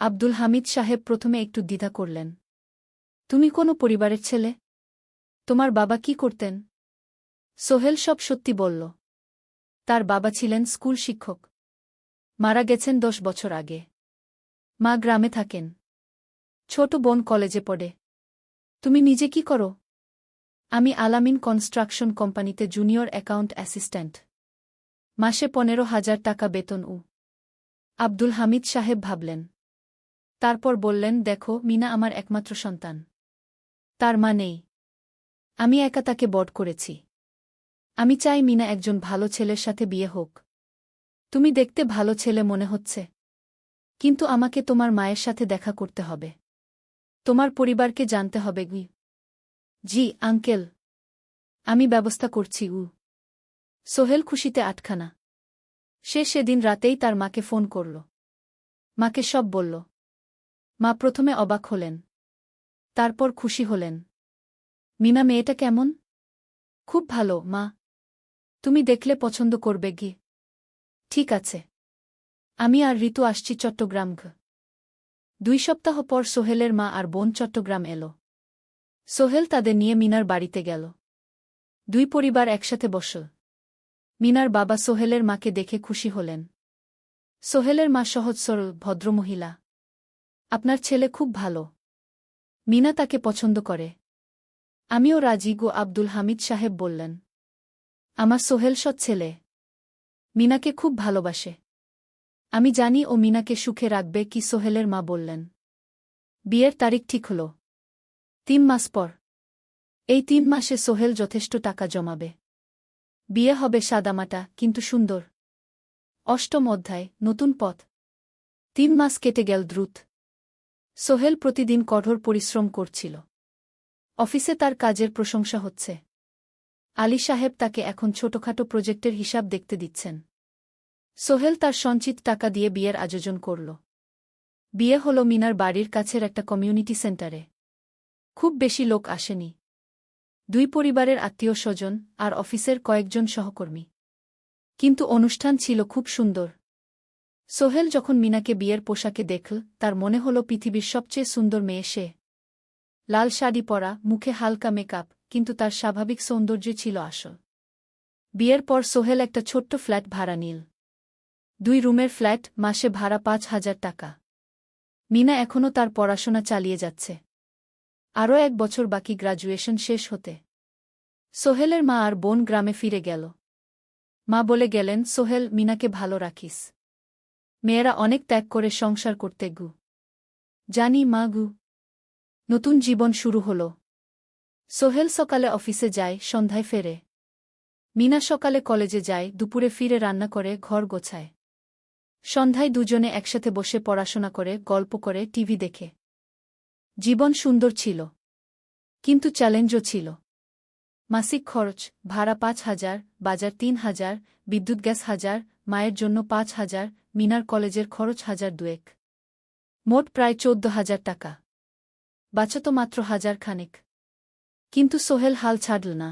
আব্দুল হামিদ সাহেব প্রথমে একটু দ্বিধা করলেন। তুমি কোনো পরিবারের ছেলে? তোমার বাবা কি করতেন? সোহেল সব সত্যি বলল। তার বাবা ছিলেন স্কুল শিক্ষক। মারা গেছেন 10 বছর আগে। মা গ্রামে থাকেন। ছোট বোন কলেজে পড়ে। তুমি নিজে কি করো? আমি আলামিন কনস্ট্রাকশন কোম্পানিতে জুনিয়র অ্যাকাউন্ট অ্যাসিস্ট্যান্ট। মাসে 15,000 টাকা বেতন। আব্দুল হামিদ সাহেব ভাবলেন। তারপর বললেন, দেখো মিনা আমার একমাত্র সন্তান। তার মা নেই। আমি একা তাকে বড় করেছি। আমি চাই মিনা একজন ভালো ছেলের সাথে বিয়ে হোক। তুমি দেখতে ভালো ছেলে মনে হচ্ছে। কিন্তু আমাকে তোমার মায়ের সাথে দেখা করতে হবে। তোমার পরিবারকে জানতে হবে গি। জি আঙ্কেল। আমি ব্যবস্থা করছি। সোহেল খুশিতে আটখানা। সে সেদিন রাতেই তার মাকে ফোন করল। মাকে সব বলল। মা প্রথমে অবাক হলেন। তারপর খুশি হলেন। মিনা মেয়েটা কেমন? খুব ভালো মা। তুমি দেখলে পছন্দ করবে গি। ঠিক আছে। আমি আর ঋতু আসছি চট্টগ্রাম। 2 সপ্তাহ পর সোহেলের মা আর বোন চট্টগ্রাম এলো। সোহেল তাদের নিয়ে মিনার বাড়িতে গেল। 2 পরিবার একসাথে বসল। মিনার বাবা সোহেলের মাকে দেখে খুশি হলেন। সোহেলের মা সহজ সরল ভদ্রমহিলা। আপনার ছেলে খুব ভালো। মিনা তাকে পছন্দ করে। আমিও রাজি গো আব্দুল হামিদ সাহেব বললেন। আমার সোহেল সৎ ছেলে। মিনাকে খুব ভালোবাসে। আমি জানি ও মিনাকে সুখে রাখবে কি সোহেলের মা বললেন। বিয়ের তারিখ ঠিক হল। 3 মাস পর। এই 3 মাসে সোহেল যথেষ্ট টাকা জমাবে। বিয়ে হবে সাদামাটা কিন্তু সুন্দর। 8ম অধ্যায় নতুন পথ। 3 মাস কেটে গেল দ্রুত। সোহেল প্রতিদিন কঠোর পরিশ্রম করছিল। অফিসে তার কাজের প্রশংসা হচ্ছে। আলী সাহেব তাকে এখন ছোটখাটো প্রজেক্টের হিসাব দেখতে দিচ্ছেন। সোহেল তার সঞ্চিত টাকা দিয়ে বিয়ের আয়োজন করল। বিয়ে হল মিনার বাড়ির কাছের একটা কমিউনিটি সেন্টারে। খুব বেশি লোক আসেনি। 2 পরিবারের আত্মীয় স্বজন আর অফিসের কয়েকজন সহকর্মী। কিন্তু অনুষ্ঠান ছিল খুব সুন্দর। সোহেল যখন মিনাকে বিয়ের পোশাকে দেখল তার মনে হল পৃথিবীর সবচেয়ে সুন্দর মেয়ে সে। লাল শাড়ি পরা, মুখে হালকা মেকআপ, কিন্তু তার স্বাভাবিক সৌন্দর্য ছিল আসল। বিয়ের পর সোহেল একটা ছোট্ট ফ্ল্যাট ভাড়া নিল। 2 রুমের ফ্ল্যাট, মাসে ভাড়া 5,000 টাকা। মিনা এখনও তার পড়াশোনা চালিয়ে যাচ্ছে। আরও 1 বছর বাকি গ্র্যাজুয়েশন শেষ হতে। সোহেলের মা আর বোন গ্রামে ফিরে গেল। মা বলে গেলেন, সোহেল মিনাকে ভালো রাখিস। মেয়েরা অনেক ত্যাগ করে সংসার করতে গু। জানি মা গু। নতুন জীবন শুরু হল। সোহেল সকালে অফিসে যায়, সন্ধ্যায় ফেরে। মিনা সকালে কলেজে যায়, দুপুরে ফিরে রান্না করে, ঘর গোছায়। সন্ধ্যায় দুজনে একসাথে বসে পড়াশোনা করে, গল্প করে, টিভি দেখে। জীবন সুন্দর ছিল। কিন্তু চ্যালেঞ্জও ছিল। মাসিক খরচ, ভাড়া 5,000, বাজার 3,000, বিদ্যুৎ গ্যাস 1,000, মায়ের জন্য 5,000, মিনার কলেজের খরচ 1,000-2,000। মোট প্রায় 14,000 টাকা। বাঁচত মাত্র 1,000 খানেক। কিন্তু সোহেল হাল ছাড়ল না।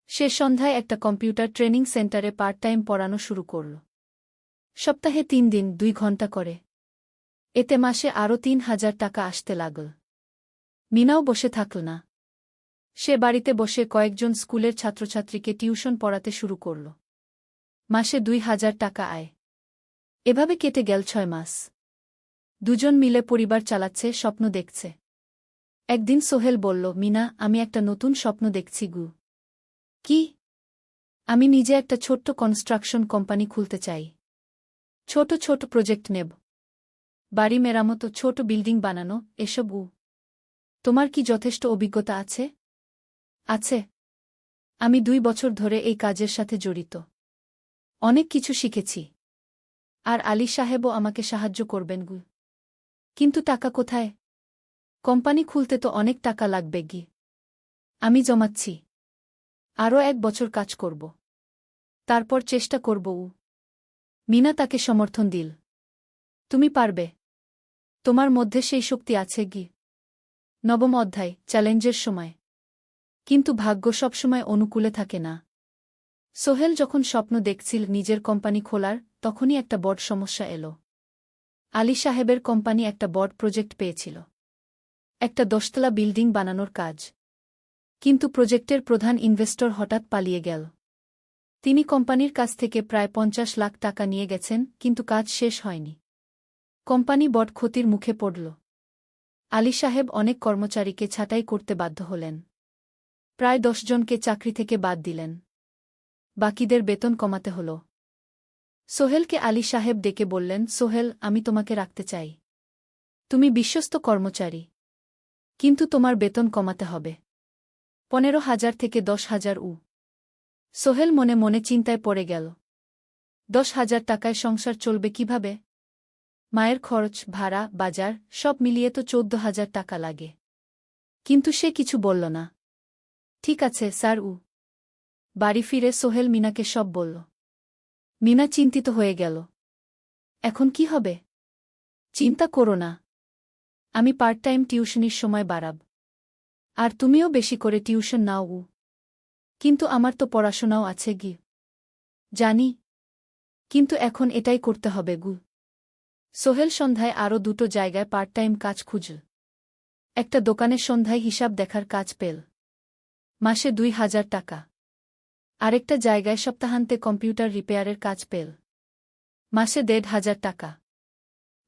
সে সন্ধ্যায় একটা কম্পিউটার ট্রেনিং সেন্টারে পার্ট টাইম পড়ানো শুরু করল। সপ্তাহে 3 দিন 2 ঘন্টা করে। এতে মাসে আরও 3,000 টাকা আসতে লাগল। মিনাও বসে থাকল না। সে বাড়িতে বসে কয়েকজন স্কুলের ছাত্রছাত্রীকে টিউশন পড়াতে শুরু করল। মাসে 2,000 টাকা আয়। এভাবে কেটে গেল 6 মাস। দুজন মিলে পরিবার চালাচ্ছে, স্বপ্ন দেখছে। একদিন সোহেল বলল, মিনা, আমি একটা নতুন স্বপ্ন দেখছি গু। কি? আমি নিজে একটা ছোট্ট কনস্ট্রাকশন কোম্পানি খুলতে চাই। ছোট ছোট প্রজেক্ট নেব। বাড়ি মেরামত, ছোট বিল্ডিং বানানো, এসব তোমার কি যথেষ্ট অভিজ্ঞতা আছে? আছে। আমি 2 বছর ধরে এই কাজের সাথে জড়িত। অনেক কিছু শিখেছি। আর আলী সাহেবও আমাকে সাহায্য করবেন কিন্তু টাকা কোথায়? কোম্পানি খুলতে তো অনেক টাকা লাগবে আমি জমাচ্ছি। আরও 1 বছর কাজ করব। তারপর চেষ্টা করব মিনা তাকে সমর্থন দিল। তুমি পারবে। তোমার মধ্যে সেই শক্তি আছে নবম অধ্যায়, চ্যালেঞ্জের সময়। কিন্তু ভাগ্য সবসময় অনুকূলে থাকে না। সোহেল যখন স্বপ্ন দেখছিল নিজের কোম্পানি খোলার, তখনই একটা বড় সমস্যা এলো। আলী সাহেবের কোম্পানি একটা বড় প্রজেক্ট পেয়েছিল, একটা 10তলা বিল্ডিং বানানোর কাজ। কিন্তু প্রজেক্টের প্রধান ইনভেস্টর হঠাৎ পালিয়ে গেল। তিনি কোম্পানির কাছ থেকে প্রায় 50 লাখ টাকা নিয়ে গেছেন, কিন্তু কাজ শেষ হয়নি। কোম্পানি বড় ক্ষতির মুখে পড়ল। আলী সাহেব অনেক কর্মচারীকে ছাঁটাই করতে বাধ্য হলেন। প্রায় 10 জনকে চাকরি থেকে বাদ দিলেন। বাকিদের বেতন কমাতে হল। সোহেলকে আলী সাহেব ডেকে বললেন, সোহেল, আমি তোমাকে রাখতে চাই। তুমি বিশ্বস্ত কর্মচারী। কিন্তু তোমার বেতন কমাতে হবে। 15,000 থেকে 10,000 সোহেল মনে মনে চিন্তায় পড়ে গেল। 10,000 টাকায় সংসার চলবে কিভাবে? মায়ের খরচ, ভাড়া, বাজার সব মিলিয়ে তো 14,000 টাকা লাগে। কিন্তু সে কিছু বলল না। ঠিক আছে স্যার। বাড়ি ফিরে সোহেল মিনাকে সব বলল। মিনা চিন্তিত হয়ে গেল। এখন কি হবে? চিন্তা করো না। আমি পার্ট টাইম টিউশনির সময় বাড়াব। আর তুমিও বেশি করে টিউশন নাও। কিন্তু আমার তো পড়াশোনাও আছে জানি। কিন্তু এখন এটাই করতে হবে সোহেল সন্ধ্যায় আরও 2টো জায়গায় পার্ট টাইম কাজ খুঁজল। একটা দোকানের সন্ধ্যায় হিসাব দেখার কাজ পেল, মাসে 2,000 টাকা। আরেকটা জায়গায় সপ্তাহান্তে কম্পিউটার রিপেয়ারের কাজ পেল, মাসে 1,500 টাকা।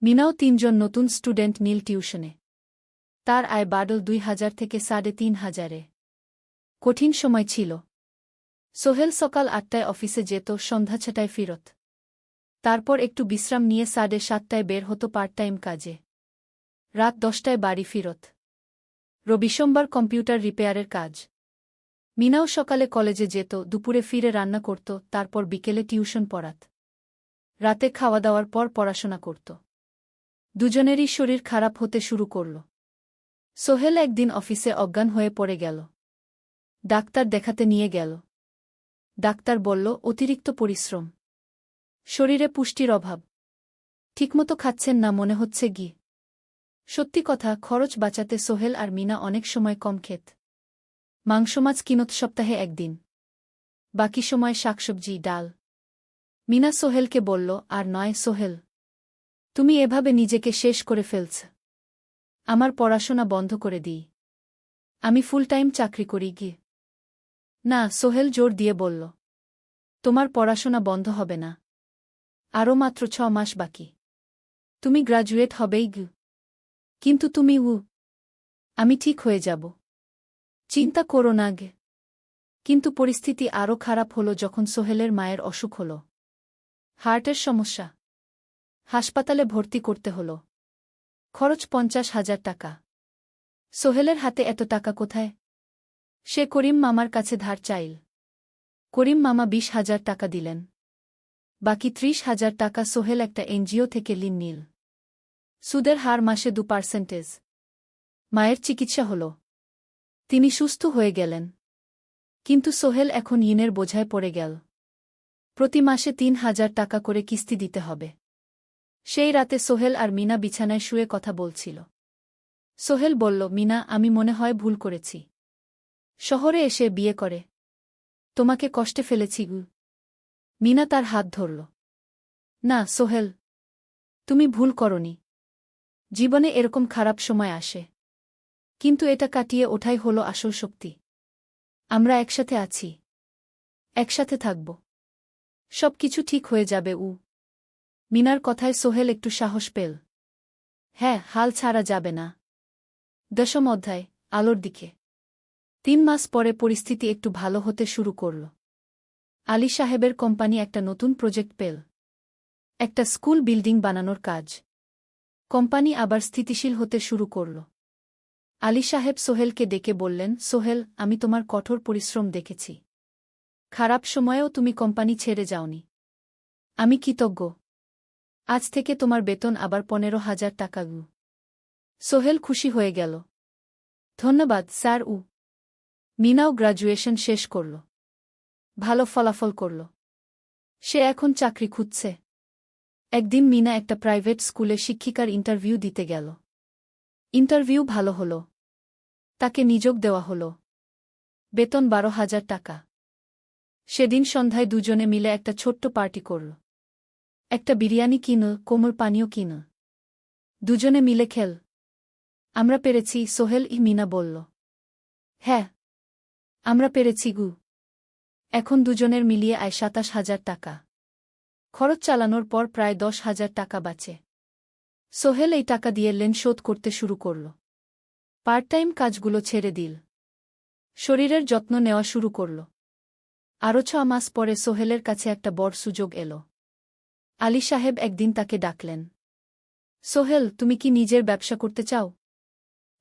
মিনাও 3 জন নতুন স্টুডেন্ট নীল টিউশনে। তার আয় বাড়ল 2,000 থেকে 3,500-এ। কঠিন সময় ছিল। সোহেল সকাল 8টায় অফিসে যেত, সন্ধ্যা 6টায় ফিরত। তারপর একটু বিশ্রাম নিয়ে 7:30টায় বের হতো পার্ট টাইম কাজে। রাত 10টায় বাড়ি ফিরত। রবি সোমবার কম্পিউটার রিপেয়ারের কাজ। মিনাও সকালে কলেজে যেত, দুপুরে ফিরে রান্না করত, তারপর বিকেলে টিউশন পড়াত। রাতে খাওয়া দাওয়ার পর পড়াশোনা করত। দুজনেরই শরীর খারাপ হতে শুরু করল। সোহেল একদিন অফিসে অজ্ঞান হয়ে পড়ে গেল। ডাক্তার দেখাতে নিয়ে গেল। ডাক্তার বলল, অতিরিক্ত পরিশ্রম, শরীরে পুষ্টির অভাব, ঠিকমতো খাচ্ছেন না মনে হচ্ছে সত্যি কথা, খরচ বাঁচাতে সোহেল আর মিনা অনেক সময় কম খেত। মাংস মাছ কিনত সপ্তাহে একদিন, বাকি সময় শাকসবজি, ডাল। মিনা সোহেলকে বলল, আর নয় সোহেল, তুমি এভাবে নিজেকে শেষ করে ফেলছ। আমার পড়াশোনা বন্ধ করে দিই। আমি ফুল টাইম চাকরি করি না, সোহেল জোর দিয়ে বলল। তোমার পড়াশোনা বন্ধ হবে না। আরও মাত্র 6 মাস বাকি। তুমি গ্রাজুয়েট হবেই কিন্তু তুমি আমি ঠিক হয়ে যাব। চিন্তা করো না কিন্তু পরিস্থিতি আরও খারাপ হলো যখন সোহেলের মায়ের অসুখ হল। হার্টের সমস্যা। হাসপাতালে ভর্তি করতে হল। খরচ 50,000 টাকা। সোহেলের হাতে এত টাকা কোথায়? সে করিম মামার কাছে ধার চাইল। করিম মামা 20,000 টাকা দিলেন। বাকি 30,000 টাকা সোহেল একটা এনজিও থেকে ঋণ নিল। সুদের হার মাসে 2%। মায়ের চিকিৎসা হল। তিনি সুস্থ হয়ে গেলেন। কিন্তু সোহেল এখন ঋণের বোঝায় পড়ে গেল। প্রতি মাসে 3,000 টাকা করে কিস্তি দিতে হবে। সেই রাতে সোহেল আর মিনা বিছানায় শুয়ে কথা বলছিল। সোহেল বলল, মিনা, আমি মনে হয় ভুল করেছি। শহরে এসে বিয়ে করে তোমাকে কষ্টে ফেলেছি মিনা তার হাত ধরল। না সোহেল, তুমি ভুল করনি। জীবনে এরকম খারাপ সময় আসে, কিন্তু এটা কাটিয়ে ওঠাই হলো আসল শক্তি। আমরা একসাথে আছি, একসাথে থাকব। সব কিছু ঠিক হয়ে যাবে মিনার কথায় সোহেল একটু সাহস পেল। হ্যাঁ, হাল ছাড়া যাবে না। 10ম অধ্যায়, আলোর দিকে। 3 মাস পরে পরিস্থিতি একটু ভালো হতে শুরু করল। আলী সাহেবের কোম্পানি একটা নতুন প্রজেক্ট পেল, একটা স্কুল বিল্ডিং বানানোর কাজ। কোম্পানি আবার স্থিতিশীল হতে শুরু করল। আলী সাহেব সোহেলকে ডেকে বললেন, সোহেল, আমি তোমার কঠোর পরিশ্রম দেখেছি। খারাপ সময়েও তুমি কোম্পানি ছেড়ে যাওনি। আমি কৃতজ্ঞ। আজ থেকে তোমার বেতন আবার 15,000 টাকা। সোহেল খুশি হয়ে গেল। ধন্যবাদ স্যার। মিনাও গ্র্যাজুয়েশন শেষ করল। ভালো ফলাফল করল। সে এখন চাকরি খুঁজছে। একদিন মিনা একটা প্রাইভেট স্কুলে শিক্ষিকার ইন্টারভিউ দিতে গেল। ইন্টারভিউ ভালো হল। তাকে নিযোগ দেওয়া হল। বেতন 12,000 টাকা। সেদিন সন্ধ্যায় দুজনে মিলে একটা ছোট্ট পার্টি করল। একটা বিরিয়ানি কিন, কোমল পানীয় কিন। দুজনে মিলে খেল। আমরা পেরেছি, সোহেল মিনা বলল। হ্যাঁ, আমরা পেরেছি গু। এখন দুজনের মিলিয়ে আয় 27,000 টাকা। খরচ চালানোর পর প্রায় 10,000 টাকা বাঁচে। সোহেল এই টাকা দিয়ে লোন শোধ করতে শুরু করল। পার্ট টাইম কাজগুলো ছেড়ে দিল। শরীরের যত্ন নেওয়া শুরু করল। আরও 6 মাস পরে সোহেলের কাছে একটা বড় সুযোগ এল। আলী সাহেব একদিন তাকে ডাকলেন। সোহেল, তুমি কি নিজের ব্যবসা করতে চাও?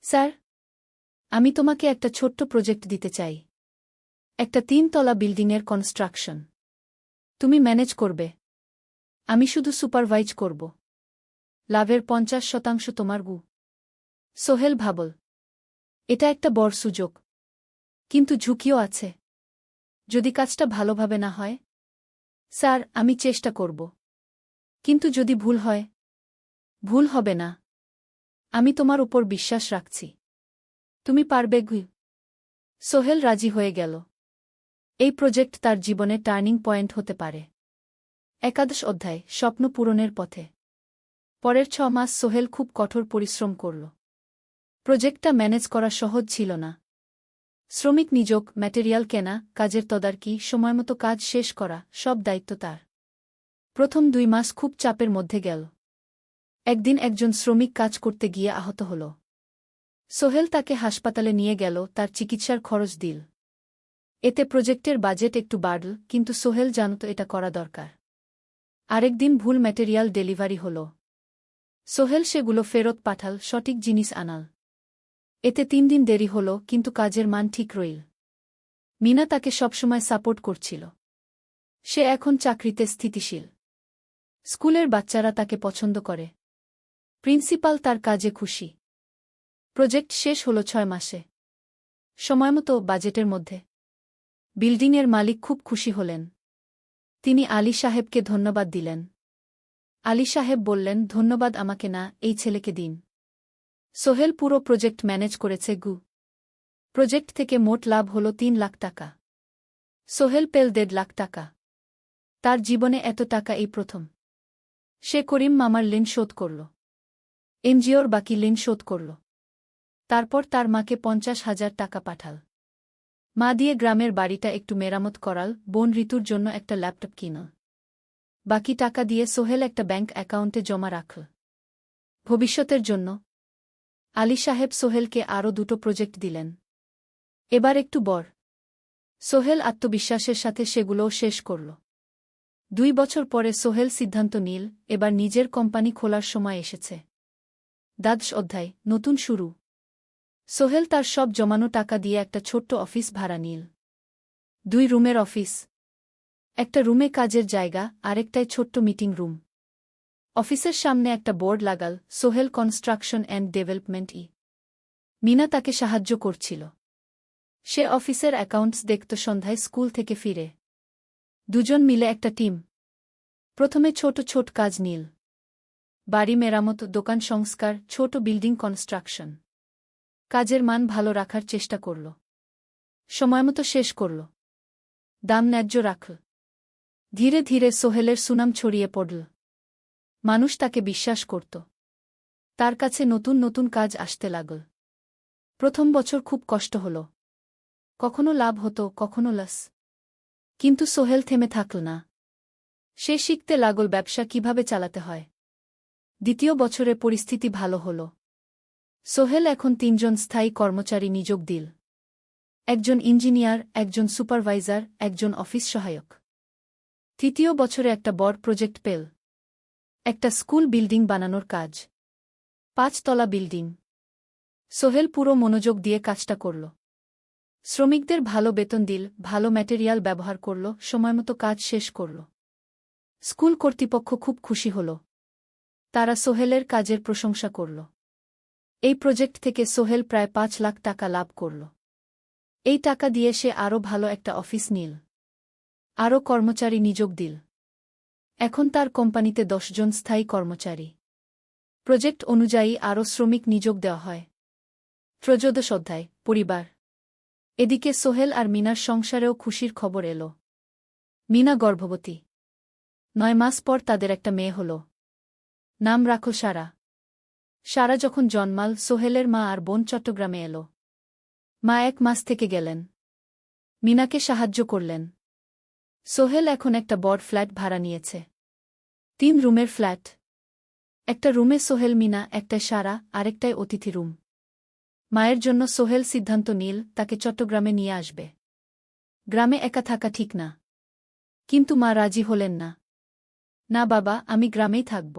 স্যার, আমি তোমাকে একটা ছোট্ট প্রজেক্ট দিতে চাই। একটা 3 তলা বিল্ডিংয়ের কনস্ট্রাকশন। তুমি ম্যানেজ করবে। আমি শুধু সুপারভাইজ করব। লাভের 50% তোমার গু। সোহেল ভাবল, এটা একটা বড় সুযোগ। কিন্তু ঝুঁকিও আছে। যদি কাজটা ভালোভাবে না হয়? স্যার, আমি চেষ্টা করব। কিন্তু যদি ভুল হয়? ভুল হবে না। আমি তোমার উপর বিশ্বাস রাখছি। তুমি পারবে গু। সোহেল রাজি হয়ে গেল। এই প্রজেক্ট তার জীবনে টার্নিং পয়েন্ট হতে পারে। 11 অধ্যায়, স্বপ্ন পূরণের পথে। পরের 6 মাস সোহেল খুব কঠোর পরিশ্রম করল। প্রজেক্টটা ম্যানেজ করা সহজ ছিল না। শ্রমিক নিযোগ, ম্যাটেরিয়াল কেনা, কাজের তদারকি, সময়মতো কাজ শেষ করা, সব দায়িত্ব তার। প্রথম 2 মাস খুব চাপের মধ্যে গেল। একদিন একজন শ্রমিক কাজ করতে গিয়ে আহত হল। সোহেল তাকে হাসপাতালে নিয়ে গেল, তার চিকিৎসার খরচ দিল। এতে প্রজেক্টের বাজেট একটু বাড়ল, কিন্তু সোহেল জানত এটা করা দরকার। আরেকদিন ভুল ম্যাটেরিয়াল ডেলিভারি হল। সোহেল সেগুলো ফেরত পাঠাল, সঠিক জিনিস আনাল। এতে 3 দিন দেরি হল, কিন্তু কাজের মান ঠিক রইল। মিনা তাকে সবসময় সাপোর্ট করছিল। সে এখন চাকরিতে স্থিতিশীল। স্কুলের বাচ্চারা তাকে পছন্দ করে। প্রিন্সিপাল তার কাজে খুশি। প্রজেক্ট শেষ হল 6 মাসে। সময়মতো, বাজেটের মধ্যে। বিল্ডিংয়ের মালিক খুব খুশি হলেন। তিনি আলী সাহেবকে ধন্যবাদ দিলেন। আলী সাহেব বললেন, ধন্যবাদ আমাকে না, এই ছেলেকে দিন। সোহেল পুরো প্রজেক্ট ম্যানেজ করেছে গু। প্রজেক্ট থেকে মোট লাভ হল 3 লাখ টাকা। সোহেল পেল 1.5 লাখ টাকা। তার জীবনে এত টাকা এই প্রথম। সে করিম মামার ঋণ শোধ করল। এনজিওর বাকি ঋণ শোধ করল। তারপর তার মাকে 50,000 টাকা পাঠাল। মা দিয়ে গ্রামের বাড়িটা একটু মেরামত করাল, বোন ঋতুর জন্য একটা ল্যাপটপ কিনল। বাকি টাকা দিয়ে সোহেল একটা ব্যাংক অ্যাকাউন্টে জমা রাখল। ভবিষ্যতের জন্য। আলী সাহেব সোহেলকে আরও 2টো প্রজেক্ট দিলেন। এবার একটু বড়। সোহেল আত্মবিশ্বাসের সাথে সেগুলোও শেষ করল। 2 বছর পরে সোহেল সিদ্ধান্ত নিল, এবার নিজের কোম্পানি খোলার সময় এসেছে। 10 অধ্যায়, নতুন শুরু। সোহেল তার সব জমানো টাকা দিয়ে একটা ছোট্ট অফিস ভাড়া নিল। 2 রুমের অফিস। একটা রুমে কাজের জায়গা, আরেকটায় ছোট্ট মিটিং রুম। অফিসের সামনে একটা বোর্ড লাগাল, Sohel construction and development. Meena তাকে সাহায্য করছিল। সে অফিসের অ্যাকাউন্টস দেখত সন্ধ্যায় স্কুল থেকে ফিরে। দুজন মিলে একটা টিম। প্রথমে ছোট ছোট কাজ নিল। বাড়ি মেরামত, দোকান সংস্কার, ছোট বিল্ডিং কনস্ট্রাকশন। কাজের মান ভালো রাখার চেষ্টা করল। সময়মতো শেষ করল। দাম ন্যায্য রাখল। ধীরে ধীরে সোহেলের সুনাম ছড়িয়ে পড়ল। মানুষ তাকে বিশ্বাস করত। তার কাছে নতুন নতুন কাজ আসতে লাগল। প্রথম বছর খুব কষ্ট হল। কখনো লাভ হতো, কখনো লস। কিন্তু সোহেল থেমে থাকল না। সে শিখতে লাগল ব্যবসা কিভাবে চালাতে হয়। দ্বিতীয় বছরে পরিস্থিতি ভালো হল। সোহেল এখন 3 জন স্থায়ী কর্মচারী নিযোগ দিল। একজন ইঞ্জিনিয়ার, একজন সুপারভাইজার, একজন অফিস সহায়ক। তৃতীয় বছরে একটা বড় প্রজেক্ট পেল। একটা স্কুল বিল্ডিং বানানোর কাজ। 5 তলা বিল্ডিং। সোহেল পুরো মনোযোগ দিয়ে কাজটা করল। শ্রমিকদের ভালো বেতন দিল, ভালো ম্যাটেরিয়াল ব্যবহার করল, সময়মতো কাজ শেষ করল। স্কুল কর্তৃপক্ষ খুব খুশি হল। তারা সোহেলের কাজের প্রশংসা করল। এই প্রজেক্ট থেকে সোহেল প্রায় 5 লাখ টাকা লাভ করল। এই টাকা দিয়ে সে আরও ভালো একটা অফিস নিল, আরও কর্মচারী নিযোগ দিল। এখন তার কোম্পানিতে 10 জন স্থায়ী কর্মচারী। প্রজেক্ট অনুযায়ী আরও শ্রমিক নিযোগ দেওয়া হয়। 13 অধ্যায় পরিবার। এদিকে সোহেল আর মিনার সংসারেও খুশির খবর এল। মিনা গর্ভবতী। 9 মাস পর তাদের একটা মেয়ে হল। নাম রাখল সারা। সারা যখন জন্মাল, সোহেলের মা আর বোন চট্টগ্রামে এল। মা 1 মাস থেকে গেলেন। মিনাকে সাহায্য করলেন। সোহেল এখন একটা বড় ফ্ল্যাট ভাড়া নিয়েছে। 3 রুমের ফ্ল্যাট। একটা রুমে সোহেল, মিনা, একটায় সারা, আরেকটায় অতিথি রুম। মায়ের জন্য সোহেল সিদ্ধান্ত নিল তাকে চট্টগ্রামে নিয়ে আসবে। গ্রামে একা থাকা ঠিক না। কিন্তু মা রাজি হলেন না। না বাবা, আমি গ্রামেই থাকব।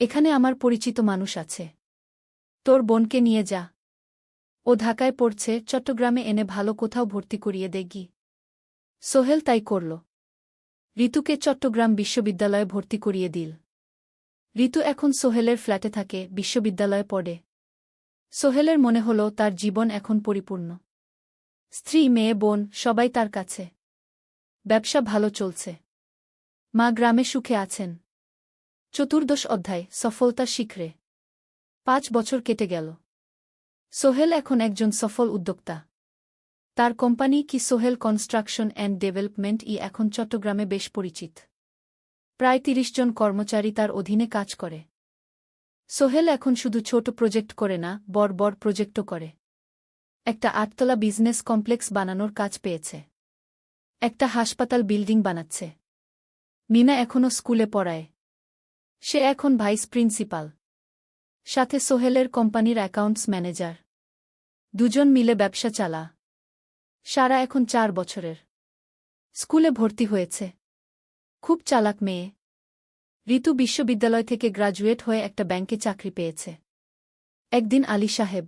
এখানে আমার পরিচিত মানুষ আছে। তোর বোনকে নিয়ে যা। ও ঢাকায় পড়ছে, চট্টগ্রামে এনে ভালো কোথাও ভর্তি করিয়ে দেগি। সোহেল তাই করল। ঋতুকে চট্টগ্রাম বিশ্ববিদ্যালয়ে ভর্তি করিয়ে দিল। ঋতু এখন সোহেলের ফ্ল্যাটে থাকে, বিশ্ববিদ্যালয়ে পড়ে। সোহেলের মনে হল তার জীবন এখন পরিপূর্ণ। স্ত্রী, মেয়ে, বোন সবাই তার কাছে। ব্যবসা ভালো চলছে। মা গ্রামে সুখে আছেন। 14 অধ্যায় সফলতার শিখরে। 5 বছর কেটে গেল। সোহেল এখন একজন সফল উদ্যোক্তা। তার কোম্পানি কি সোহেল কনস্ট্রাকশন অ্যান্ড ডেভেলপমেন্ট এখন চট্টগ্রামে বেশ পরিচিত। প্রায় 30 জন কর্মচারী তার অধীনে কাজ করে। সোহেল এখন শুধু ছোট প্রজেক্ট করে না, বড় বড় প্রজেক্টও করে। একটা 8 তলা বিজনেস কমপ্লেক্স বানানোর কাজ পেয়েছে। একটা হাসপাতাল বিল্ডিং বানাচ্ছে। মিনা এখনও স্কুলে পড়ায়। সে এখন ভাইস প্রিন্সিপাল। সাথে সোহেলের কোম্পানির অ্যাকাউন্টস ম্যানেজার। দুজন মিলে ব্যবসা চালা। সারা এখন 4 বছরের। স্কুলে ভর্তি হয়েছে। খুব চালাক মেয়ে। ঋতু বিশ্ববিদ্যালয় থেকে গ্রাজুয়েট হয়ে একটা ব্যাংকে চাকরি পেয়েছে। একদিন আলী সাহেব